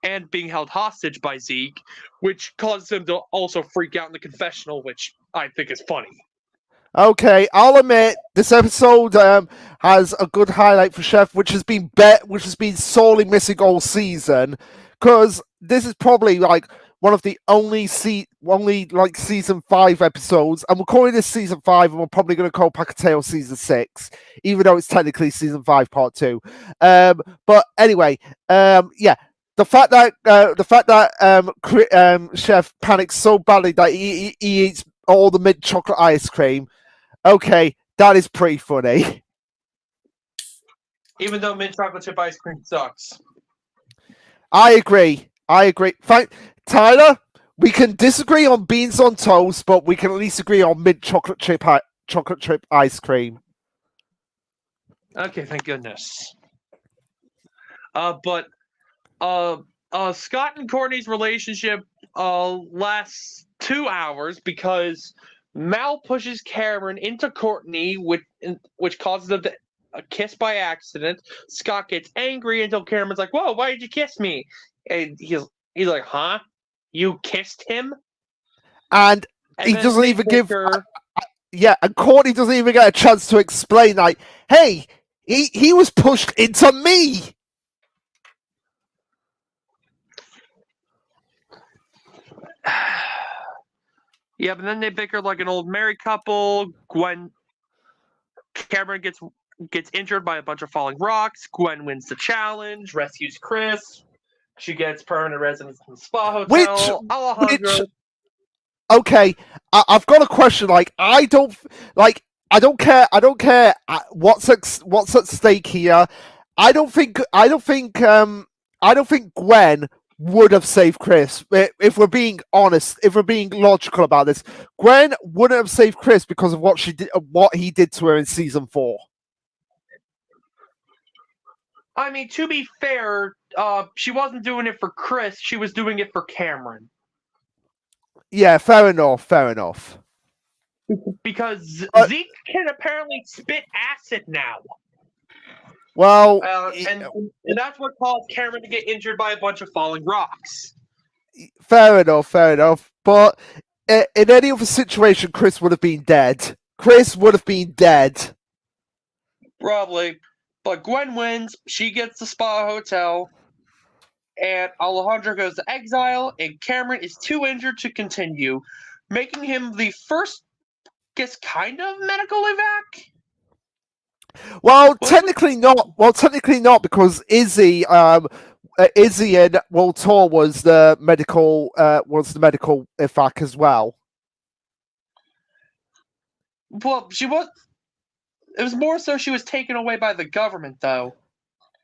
and being held hostage by Zeke, which causes him to also freak out in the confessional, which I think is funny. Okay, I'll admit this episode has a good highlight for Chef, which has been sorely missing all season, because this is probably like one of the only like season 5 episodes, and we're calling this season 5, and we're probably going to call Pacateo season 6, even though it's technically season 5 part 2. But anyway, yeah. The fact that Chef panics so badly that he eats all the mint chocolate ice cream. Okay, that is pretty funny. Even though mint chocolate chip ice cream sucks. I agree. Tyler, we can disagree on beans on toast, but we can at least agree on mint chocolate chip ice cream. Okay, thank goodness. But Scott and Courtney's relationship lasts 2 hours because Mal pushes Cameron into Courtney, which causes them to kiss by accident. Scott gets angry until Cameron's like, "Whoa, why did you kiss me?" And he's like, "Huh? You kissed him?" And he doesn't even give. Yeah, and Courtney doesn't even get a chance to explain. Like, hey, he was pushed into me. Yeah, but then they bicker like an old married couple. Cameron gets injured by a bunch of falling rocks. Gwen wins the challenge, rescues Chris. She gets permanent residence in the spa hotel. Okay, I've got a question. Like, I don't care. What's at stake here. I don't think Gwen would have saved Chris. If we're being honest, if we're being logical about this, Gwen wouldn't have saved Chris because of what he did to her in season 4. I mean, to be fair, she wasn't doing it for Chris. She was doing it for Cameron. Yeah, fair enough. Because Uh, Zeke can apparently spit acid now. Well, and that's what caused Cameron to get injured by a bunch of falling rocks. fair enough. But in any other situation, Chris would have been dead. Probably. But Gwen wins. She gets the spa hotel. And Alejandro goes to exile. And Cameron is too injured to continue, making him the first, guess, kind of medical evac? Well, technically not, because Izzy and Walter was the medical evac as well. Well, she was. It was more so she was taken away by the government, though.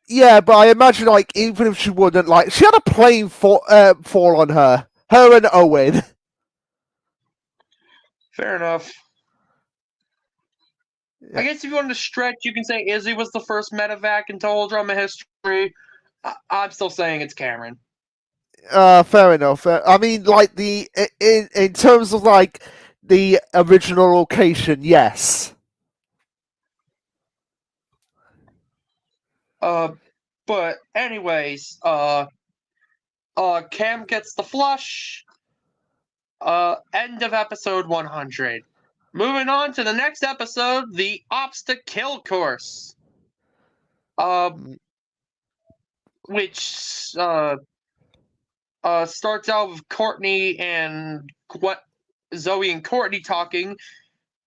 Yeah, but I imagine, like, even if she wouldn't, like, she had a plane fall on her and Owen. Fair enough. Yeah. I guess if you wanted to stretch, you can say Izzy was the first medevac in total drama history. I'm still saying it's Cameron. Fair enough. I mean, like, in terms of, like, the original location, yes. But anyways, Cam gets the flush. End of episode 100. Moving on to the next episode, the Obstacle Course. Which starts out with Courtney and Zoe and Courtney talking,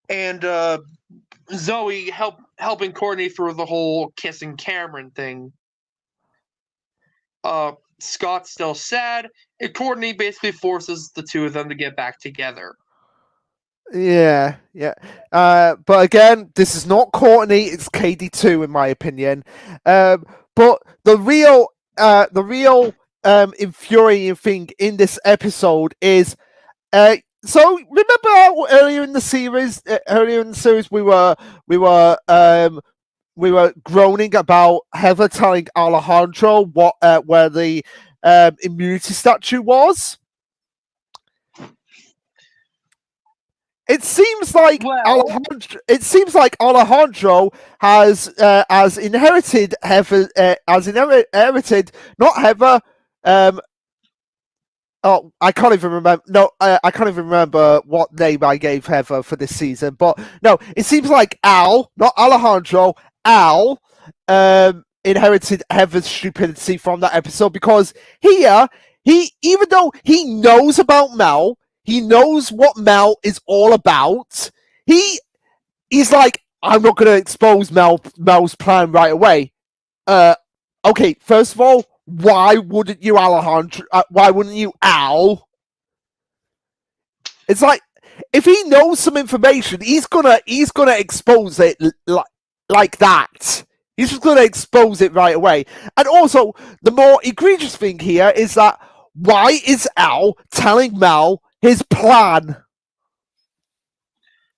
and Zoe helping Courtney through the whole kissing Cameron thing. Scott's still sad, and Courtney basically forces the two of them to get back together. Yeah. But again, this is not Courtney; it's KD2, in my opinion. But the real infuriating thing in this episode is, so remember how earlier in the series, we were groaning about Heather telling Alejandro where the immunity statue was. It seems like Alejandro has inherited Heather, not Heather. I can't even remember. No, I can't even remember what name I gave Heather for this season. But no, it seems like Al, not Alejandro, Al, inherited Heather's stupidity from that episode, because here, even though he knows about Mel, he knows what Mel is all about, he's like, I'm not going to expose Mel's plan right away. Okay, first of all, why wouldn't you, Alejandro? Why wouldn't you, Al? It's like, if he knows some information, he's gonna expose it like that. He's just gonna expose it right away. And also, the more egregious thing here is that, why is Al telling Mel his plan?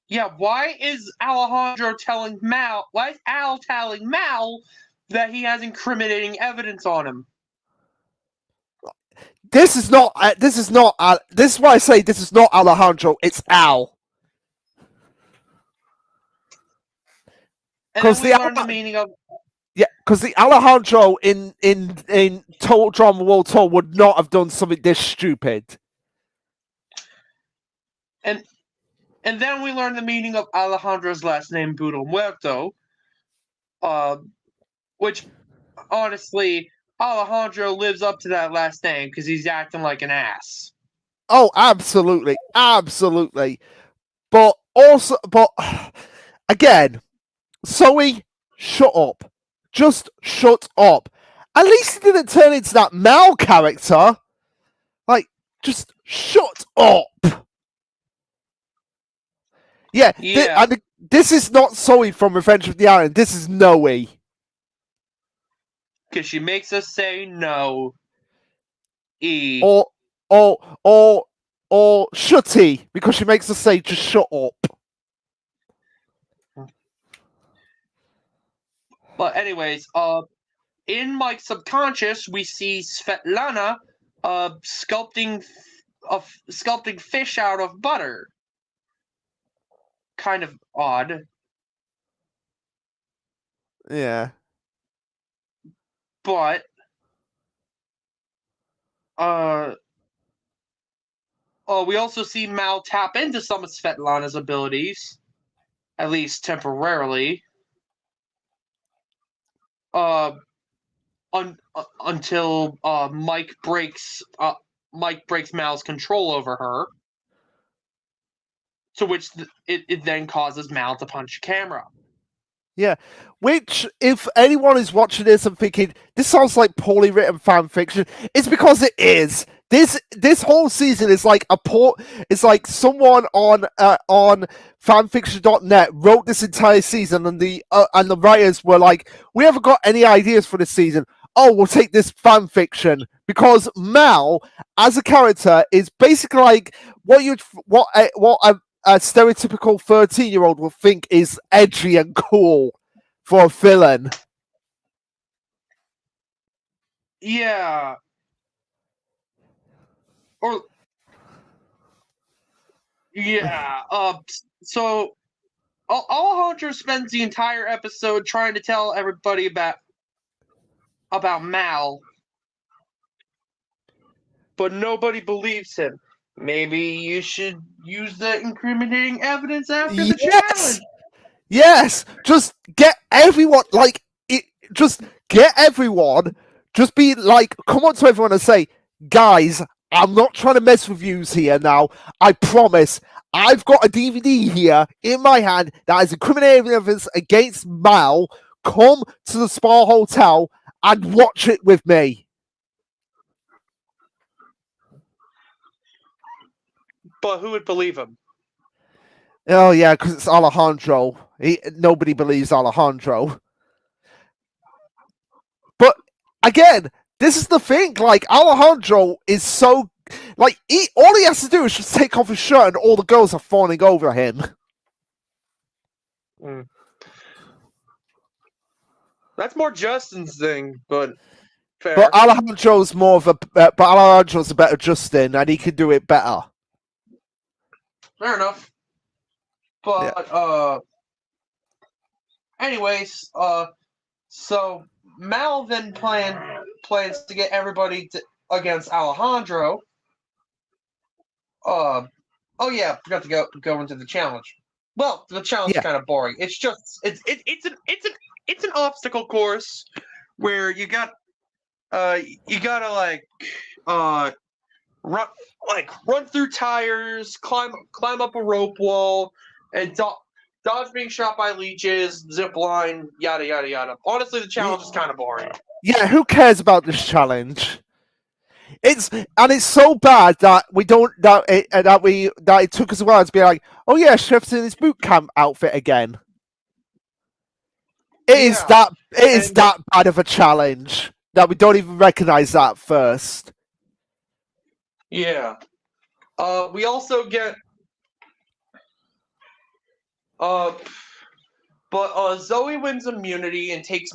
Yeah, why is Alejandro telling Mal? Why is Al telling Mal that he has incriminating evidence on him? This is why I say this is not Alejandro. It's Al. Because the meaning of. Yeah, because the Alejandro in Total Drama World Tour would not have done something this stupid. And then we learn the meaning of Alejandro's last name, Budo Muerto, which, honestly, Alejandro lives up to that last name because he's acting like an ass. Oh, absolutely. But again, Zoe, shut up. Just shut up. At least he didn't turn into that Mal character. Like, just shut up. Yeah. This is not Zoe from Revenge of the Island. This is Noe. Because she makes us say no. Or shutty, because she makes us say just shut up. But anyways, in Mike's subconscious, we see Svetlana sculpting fish out of butter. Kind of odd. Yeah. But we also see Mal tap into some of Svetlana's abilities, at least temporarily. Until Mike breaks Mal's control over her, to which it then causes Mal to punch the camera. Yeah, which, if anyone is watching this and thinking this sounds like poorly written fan fiction, it's because it is. This whole season is like it's like someone on fanfiction.net wrote this entire season, and the writers were like, we haven't got any ideas for this season. Oh, we'll take this fan fiction, because Mal as a character is basically like what a stereotypical 13-year-old will think is edgy and cool for a villain. Yeah. So Alejandro spends the entire episode trying to tell everybody about Mal, but nobody believes him. Maybe you should use the incriminating evidence after the challenge. Yes, just get everyone just be like, come on to everyone and say, guys, I'm not trying to mess with yous here now. I promise. I've got a DVD here in my hand that has incriminating evidence against Mal. Come to the Spa Hotel and watch it with me. But who would believe him? Oh yeah, because it's Alejandro. Nobody believes Alejandro. But again, this is the thing. Like, Alejandro is so like all he has to do is just take off his shirt, and all the girls are fawning over him. That's more Justin's thing, but fair. But Alejandro's a better Justin, and he can do it better. Fair enough. But anyways, so Mal then plans to get everybody against Alejandro. Oh yeah, forgot to go into the challenge. Well, the challenge is kind of boring. It's just it's an obstacle course where you gotta run through tires, climb up a rope wall, and dodge being shot by leeches, zip line, yada yada yada. Honestly, the challenge is kind of boring. Yeah, who cares about this challenge? It's so bad that it took us a while to be like, oh yeah, Chef's in his boot camp outfit again. It is that bad of a challenge that we don't even recognize that first. Yeah. We also get but Zoe wins immunity and takes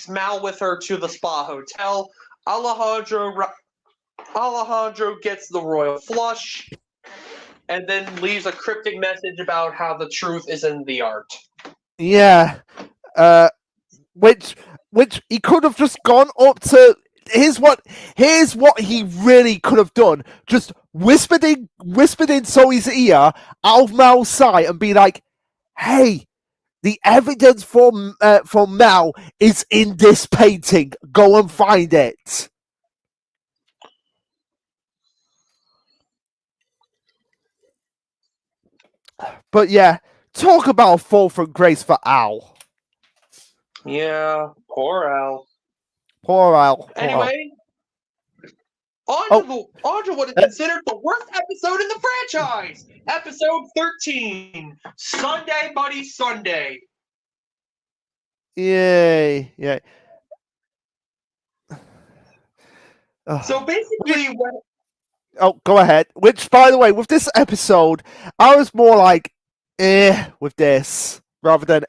Mal with her to the Spa Hotel. Alejandro gets the royal flush, and then leaves a cryptic message about how the truth is in the art. Yeah, which he could have just gone up to. Here's what he really could have done: just whispered in Zoe's ear out of Mal's sight and be like, "Hey, the evidence for Mal is in this painting. Go and find it." But yeah, talk about a fall from grace for Al. Yeah, poor Al. Poor Al. Anyway, on to what is considered the worst episode in the franchise. Episode 13, Sunday Buddy Sunday. Yay! Yeah. So basically, go ahead. Which, by the way, with this episode, I was more like, with this. rather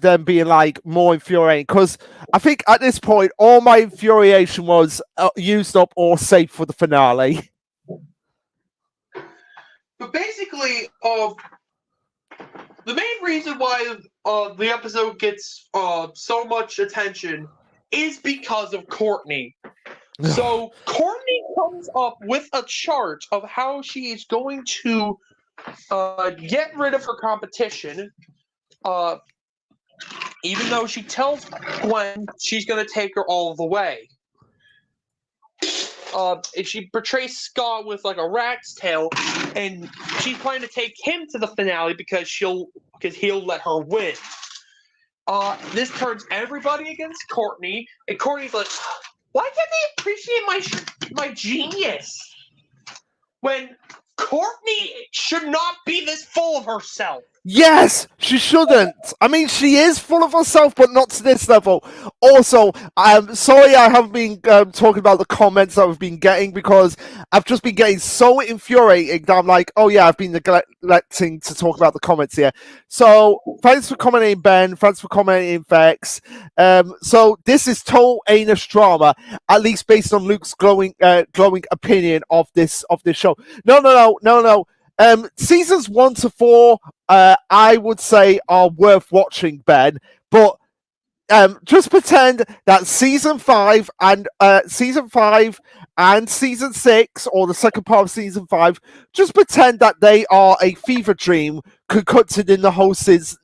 than being like more infuriating. Because I think at this point, all my infuriation was used up or saved for the finale. But basically, the main reason why the episode gets so much attention is because of Courtney. So Courtney comes up with a chart of how she is going to get rid of her competition, even though she tells Gwen she's going to take her all the way. If she portrays Scott with like a rat's tail, and she's planning to take him to the finale because he'll let her win. This turns everybody against Courtney, and Courtney's like, why can't they appreciate my genius? When Courtney should not be this full of herself. Yes, she shouldn't. I mean, she is full of herself, but not to this level. Also, I'm sorry I haven't been talking about the comments that I've been getting, because I've just been getting so infuriating that I'm like, oh yeah, I've been neglecting to talk about the comments here. So, thanks for commenting, Ben. Thanks for commenting, Vex. So, this is total anus drama, at least based on Luke's glowing opinion of this show. No. Seasons 1 to 4, I would say are worth watching, Ben. But just pretend that season 5 and season 6, or the second part of season 5, just pretend that they are a fever dream concocted in the host's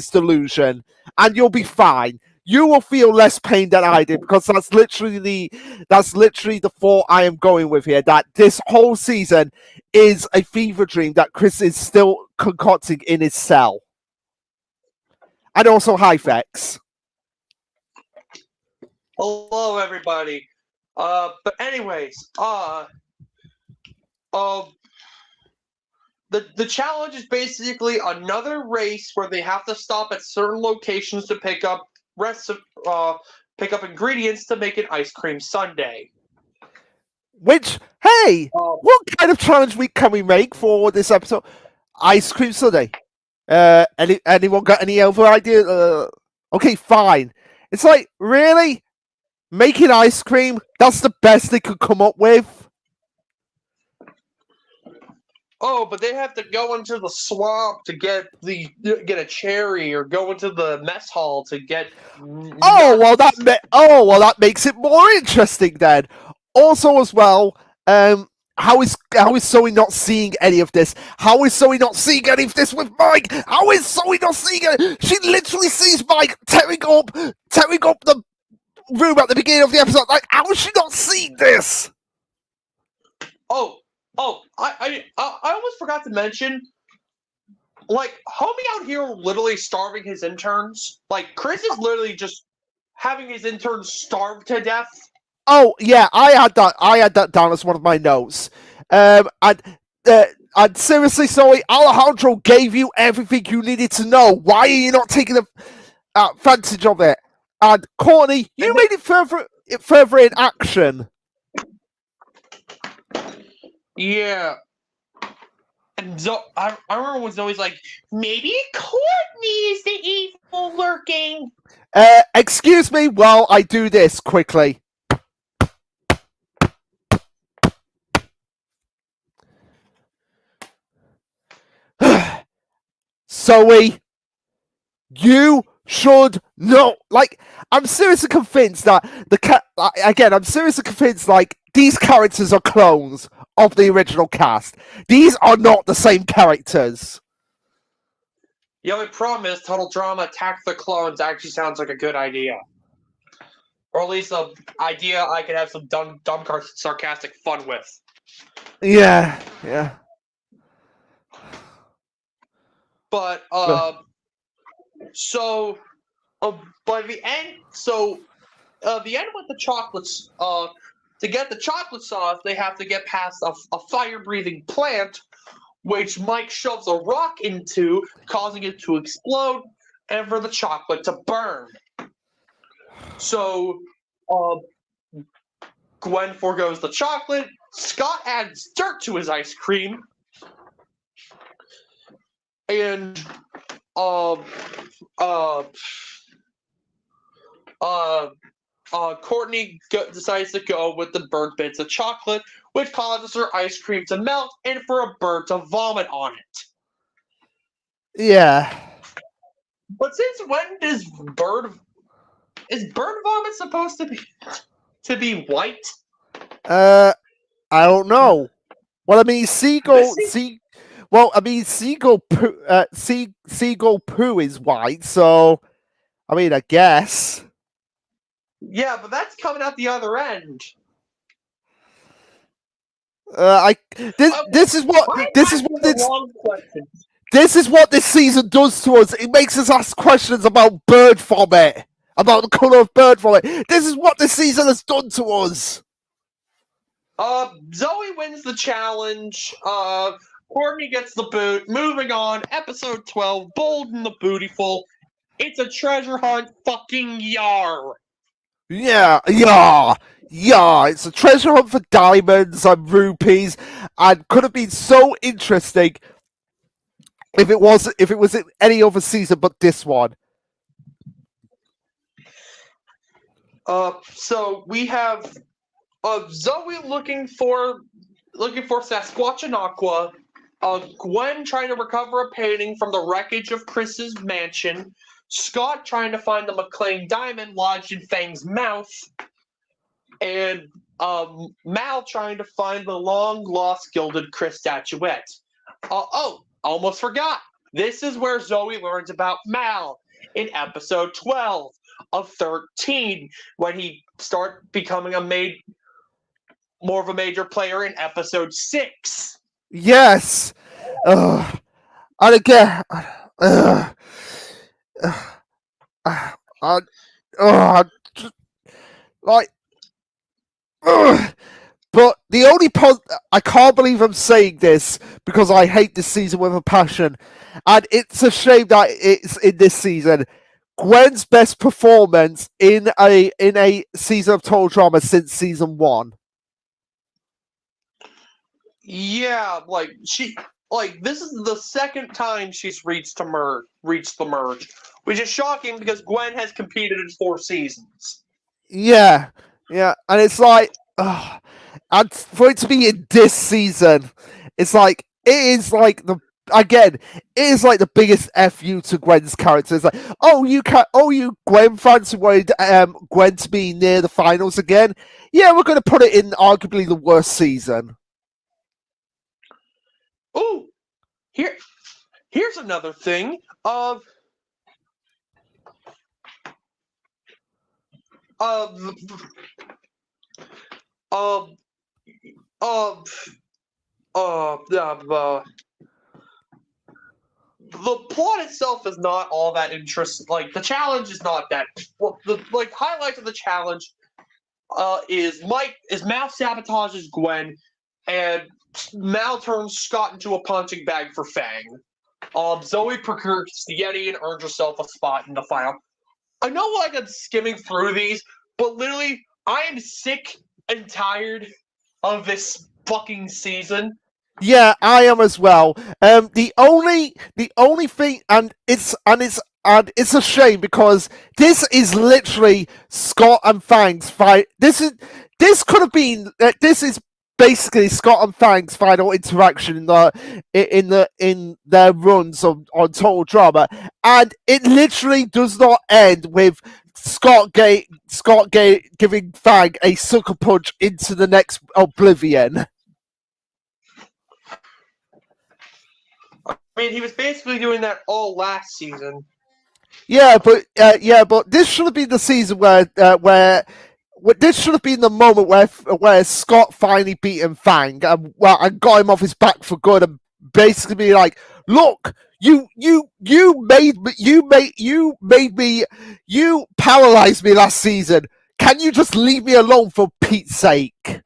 delusion, and you'll be fine. You will feel less pain than I did, because that's literally the thought I am going with here. That this whole season is a fever dream that Chris is still concocting in his cell. And also, hi, Vex. Hello, everybody. But anyways, the challenge is basically another race where they have to stop at certain locations to pick up ingredients to make an ice cream sundae. Which, hey, what kind of challenge can we make for this episode? Ice cream sundae. Anyone got any other idea? Okay, fine. It's like, really? Making ice cream? That's the best they could come up with? Oh, but they have to go into the swamp to get a cherry, or go into the mess hall to get. That makes it more interesting then. Also, as well, how is Zoe not seeing any of this? How is Zoe not seeing any of this with Mike? How is Zoe not seeing it? She literally sees Mike tearing up the room at the beginning of the episode. Like, how is she not seeing this? I almost forgot to mention, like, homie out here literally starving his interns. Like, Chris is literally just having his interns starve to death. Oh yeah, I had that down as one of my notes. And seriously, Zoe, Alejandro gave you everything you needed to know. Why are you not taking advantage of it? And Courtney, you made it further in action. Yeah. And I remember when Zoe's like, maybe Courtney is the evil lurking. Excuse me while I do this quickly. Zoe, you should know. Like, I'm seriously convinced that I'm seriously convinced, like, these characters are clones of the original cast. These are not the same characters. Yeah, we promise Total Drama Attack the Clones actually sounds like a good idea. Or at least an idea I could have some dumb sarcastic fun with. Yeah. But, so, by the end, the end with the chocolates, to get the chocolate sauce, they have to get past a fire-breathing plant, which Mike shoves a rock into, causing it to explode, and for the chocolate to burn. So, Gwen forgoes the chocolate, Scott adds dirt to his ice cream, and uh, Courtney decides to go with the burnt bits of chocolate, which causes her ice cream to melt and for a bird to vomit on it. Yeah. But since when is bird vomit supposed to be white? I don't know. Well, I mean, seagull poo is white, so I mean, I guess. Yeah, but that's coming out the other end. This is what this season does to us. It makes us ask questions about bird vomit, about the color of bird vomit. This is what this season has done to us. Zoe wins the challenge. Courtney gets the boot. Moving on, episode 12, Bold and the Bootyful. It's a treasure hunt, fucking yar. Yeah. It's a treasure hunt for diamonds and rupees, and could have been so interesting if it was in any other season but this one. So we have Zoe looking for Sasquatch and Aqua. Gwen trying to recover a painting from the wreckage of Chris's mansion. Scott trying to find the McLean diamond lodged in Fang's mouth. And Mal trying to find the long-lost gilded Chris statuette. Almost forgot. This is where Zoe learns about Mal in episode 12 of 13, when he starts becoming more of a major player in episode 6. Yes. And again, but the only I can't believe I'm saying this because I hate this season with a passion, and it's a shame that it's in this season. Gwen's best performance in a season of total drama since season 1. Yeah, this is the second time she's reached the merge, which is shocking because Gwen has competed in 4 seasons. Yeah, and it's like, and for it to be in this season, it is like the biggest FU to Gwen's character. It's like, you Gwen fans who wanted Gwen to be near the finals again. Yeah, we're going to put it in arguably the worst season. Ooh, here's another thing of the plot itself is not all that interesting. Like, the challenge is not that. Well, the highlights of the challenge is Mal sabotages Gwen, and Mal turns Scott into a punching bag for Fang. Zoe procures the Yeti and earns herself a spot in the final. I know, I'm skimming through these, but literally, I am sick and tired of this fucking season. Yeah, I am as well. The only thing, and it's a shame because this is literally Scott and Fang's fight. This could have been. This is basically Scott and Fang's final interaction in their runs on Total Drama, and it literally does not end with Scott giving Fang a sucker punch into the next oblivion. I mean, he was basically doing that all last season. Yeah, but this should have been the season where this should have been the moment where Scott finally beat Fang and got him off his back for good, and basically be like, look, you paralyzed me last season. Can you just leave me alone for Pete's sake?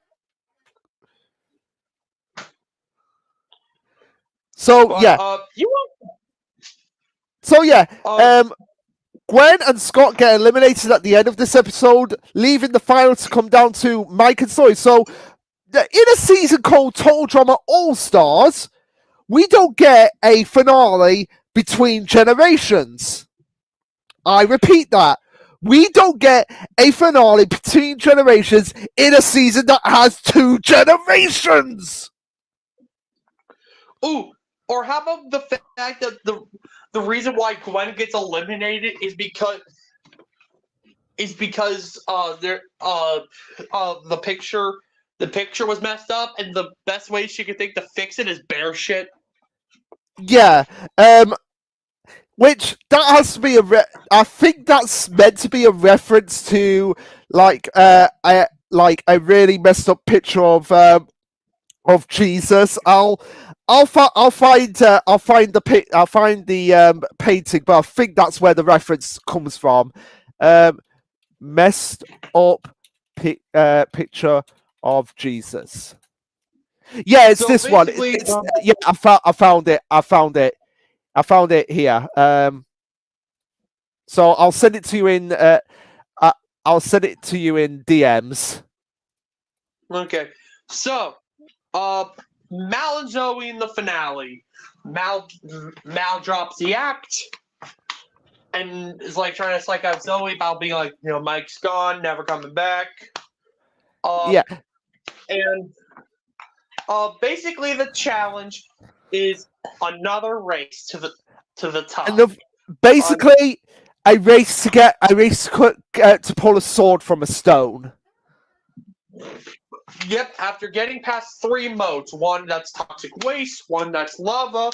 Gwen and Scott get eliminated at the end of this episode, leaving the final to come down to Mike and Zoe. So, in a season called Total Drama All Stars, we don't get a finale between generations. I repeat that. We don't get a finale between generations in a season that has 2 generations. Ooh, or how about the fact that the reason why Gwen gets eliminated is because the picture was messed up, and the best way she could think to fix it is bear shit. Yeah, which that has to be I think that's meant to be a reference to like a really messed up picture of Jesus. I'll find the painting, but I think that's where the reference comes from. Messed up picture of Jesus. Yeah, it's so this one. Yeah, I found it. I found it here. So I'll send it to you in. I'll send it to you in DMs. Okay. So, Mal and Zoe in the finale. Mal drops the act and is like trying to psych out Zoe about being like, Mike's gone, never coming back. Yeah. And basically the challenge is another race to the top. And basically, a race to pull a sword from a stone. Yep, after getting past 3 modes, one that's toxic waste, one that's lava,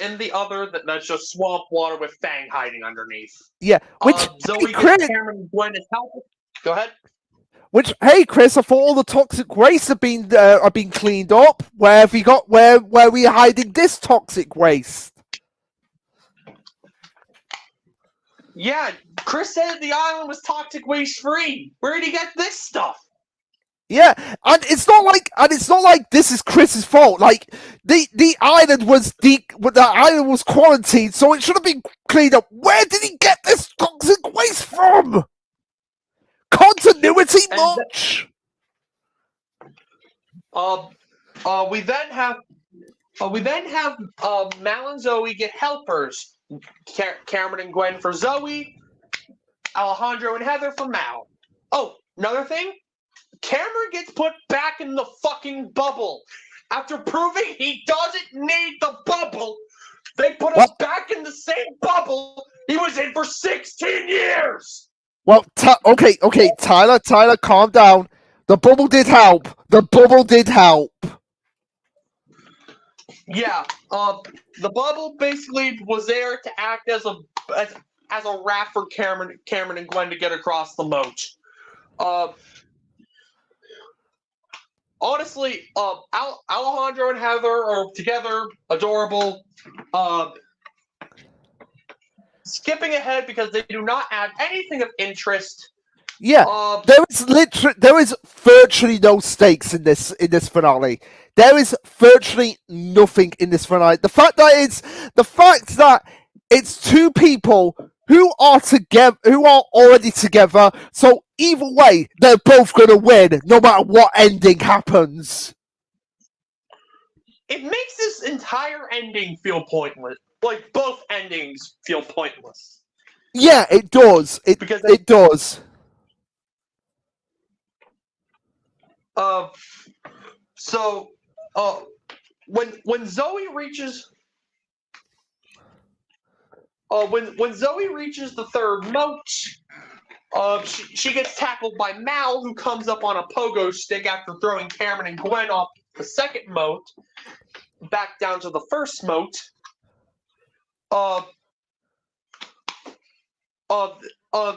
and the other that's just swamp water with Fang hiding underneath. Yeah, which Zoe gets Cameron and Gwen is helping. Go ahead. Which, hey, Chris, I thought all the toxic waste have been cleaned up. Where have you got? Where are we hiding this toxic waste? Yeah, Chris said the island was toxic waste free. Where did he get this stuff? Yeah, and it's not like this is Chris's fault. Like the island was quarantined, so it should have been cleaned up. Where did he get this toxic waste from? Continuity much. We then have Mal and Zoe get helpers. Cameron and Gwen for Zoe, Alejandro and Heather for Mal. Oh, another thing, Cameron gets put back in the fucking bubble after proving he doesn't need the bubble. They put us back in the same bubble he was in for 16 years. Well, okay, Tyler, calm down. The bubble did help. Yeah, the bubble basically was there to act as a raft for Cameron and Gwen to get across the moat. Honestly, Alejandro and Heather are together, adorable. Skipping ahead because they do not add anything of interest. Yeah, there is virtually no stakes in this finale. There is virtually nothing in this finale. The fact that it's 2 people who are together, who are already together. So either way, they're both gonna win, no matter what ending happens. It makes this entire ending feel pointless. Like both endings feel pointless. Yeah, it does. It does. When Zoe reaches when Zoe reaches the 3rd moat, she gets tackled by Mal, who comes up on a pogo stick after throwing Cameron and Gwen off the 2nd moat back down to the 1st moat.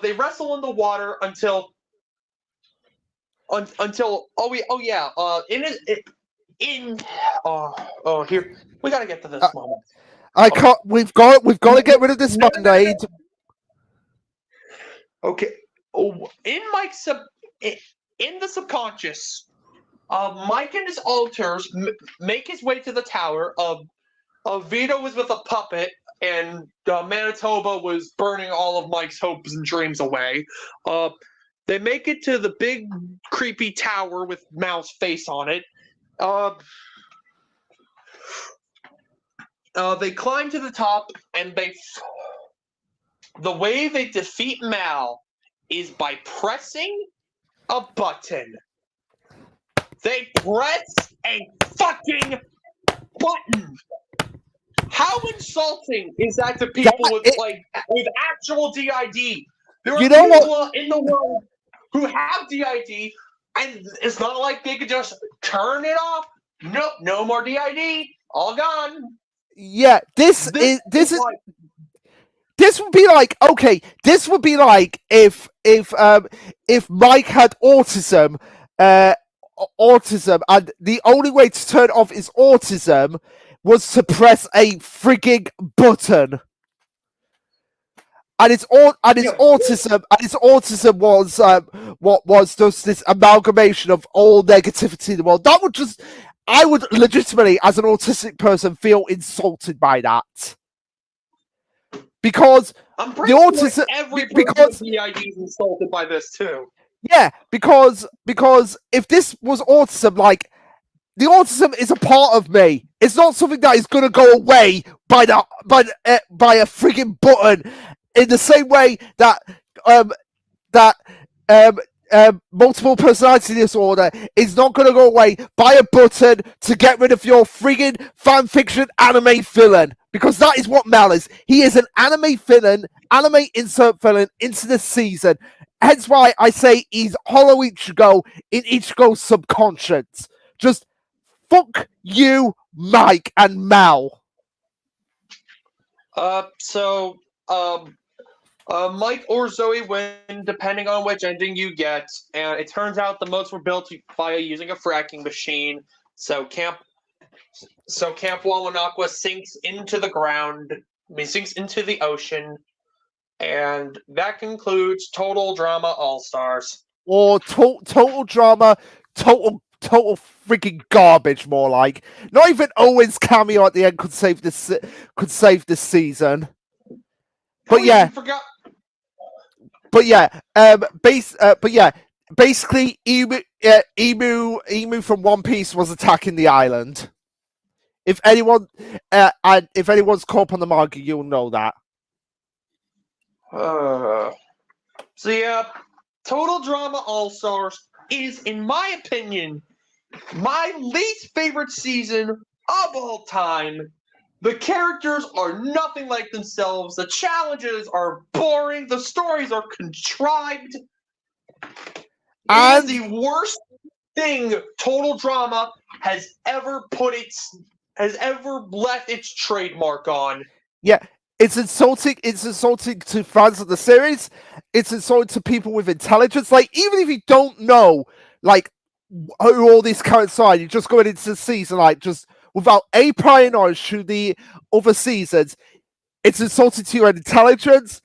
They wrestle in the water until here we gotta get to this moment. We've got to get rid of this Band-Aid. Okay. In the subconscious, Mike and his alters make his way to the tower. Vito was with a puppet, and Manitoba was burning all of Mike's hopes and dreams away. They make it to the big, creepy tower with Mal's face on it. they climb to the top, and the way they defeat Mal is by pressing a button. They press a fucking button. How insulting is that to people with actual DID? There are people in the world who have DID, and it's not like they could just turn it off. Nope, no more DID. All gone. Yeah, this would be like, okay, this would be like if Mike had autism, and the only way to turn off his autism was to press a frigging button. And his autism was what was just this amalgamation of all negativity in the world. That would just, I would legitimately, as an autistic person, feel insulted by that. Because I'm pretty sure every person with DID is insulted by this too. Yeah, because if this was autism, like, the autism is a part of me. It's not something that is going to go away by a frigging button. In the same way that multiple personality disorder is not going to go away by a button to get rid of your friggin' fanfiction anime villain. Because that is what Mal is. He is an anime villain, anime insert villain into the season. Hence why I say he's Hollow Ichigo in Ichigo's subconscious. Just fuck you, Mike and Mal. Mike or Zoe win, depending on which ending you get. And it turns out the moats were built via using a fracking machine. So Camp Wawanakwa sinks into the ground. Sinks into the ocean. And that concludes Total Drama All-Stars. Or total drama, total freaking garbage, more like. Not even Owen's cameo at the end could save this season. But yeah. Basically, Emu from One Piece was attacking the island. If anyone's caught up on the manga, you'll know that. So yeah, Total Drama All-Stars is, in my opinion, my least favorite season of all time. The characters are nothing like themselves. The challenges are boring. The stories are contrived. It is the worst thing Total Drama has ever left its trademark on. Yeah, it's insulting. It's insulting to fans of the series. It's insulting to people with intelligence. Like, even if you don't know, like, who all these characters are, you're just going into the season, like, just without a prior knowledge through the other seasons, it's insulting to your intelligence,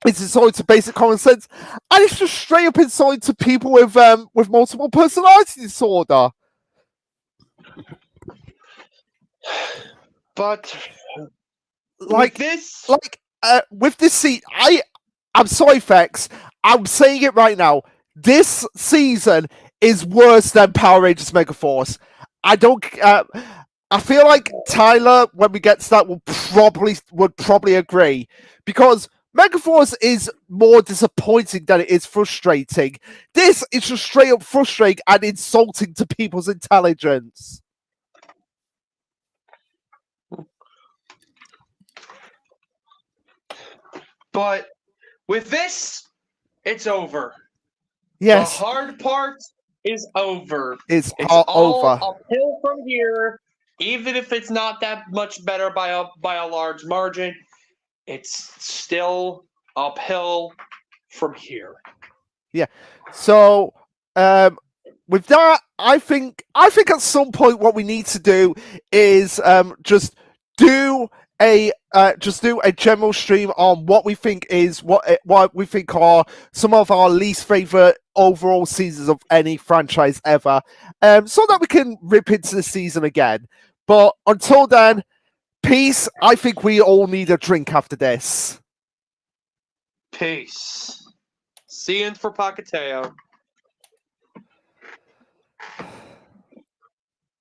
it's insulting to basic common sense, and it's just straight up insulting to people with multiple personality disorder. But with this season, I'm sorry, Fex, I'm saying it right now. This season is worse than Power Rangers Megaforce. I feel like Tyler, when we get to that, would probably agree, because Megaforce is more disappointing than it is frustrating. This is just straight up frustrating and insulting to people's intelligence. But with this, it's over. Yes. The hard part is over. It's all over. Uphill from here, even if it's not that much better by a large margin. It's still uphill from here. Yeah. So with that, I think at some point what we need to do is just do a general stream on what we think are some of our least favorite overall seasons of any franchise ever, so that we can rip into the season again. But until then, peace. I think we all need a drink after this. Peace. See you for Pacateo.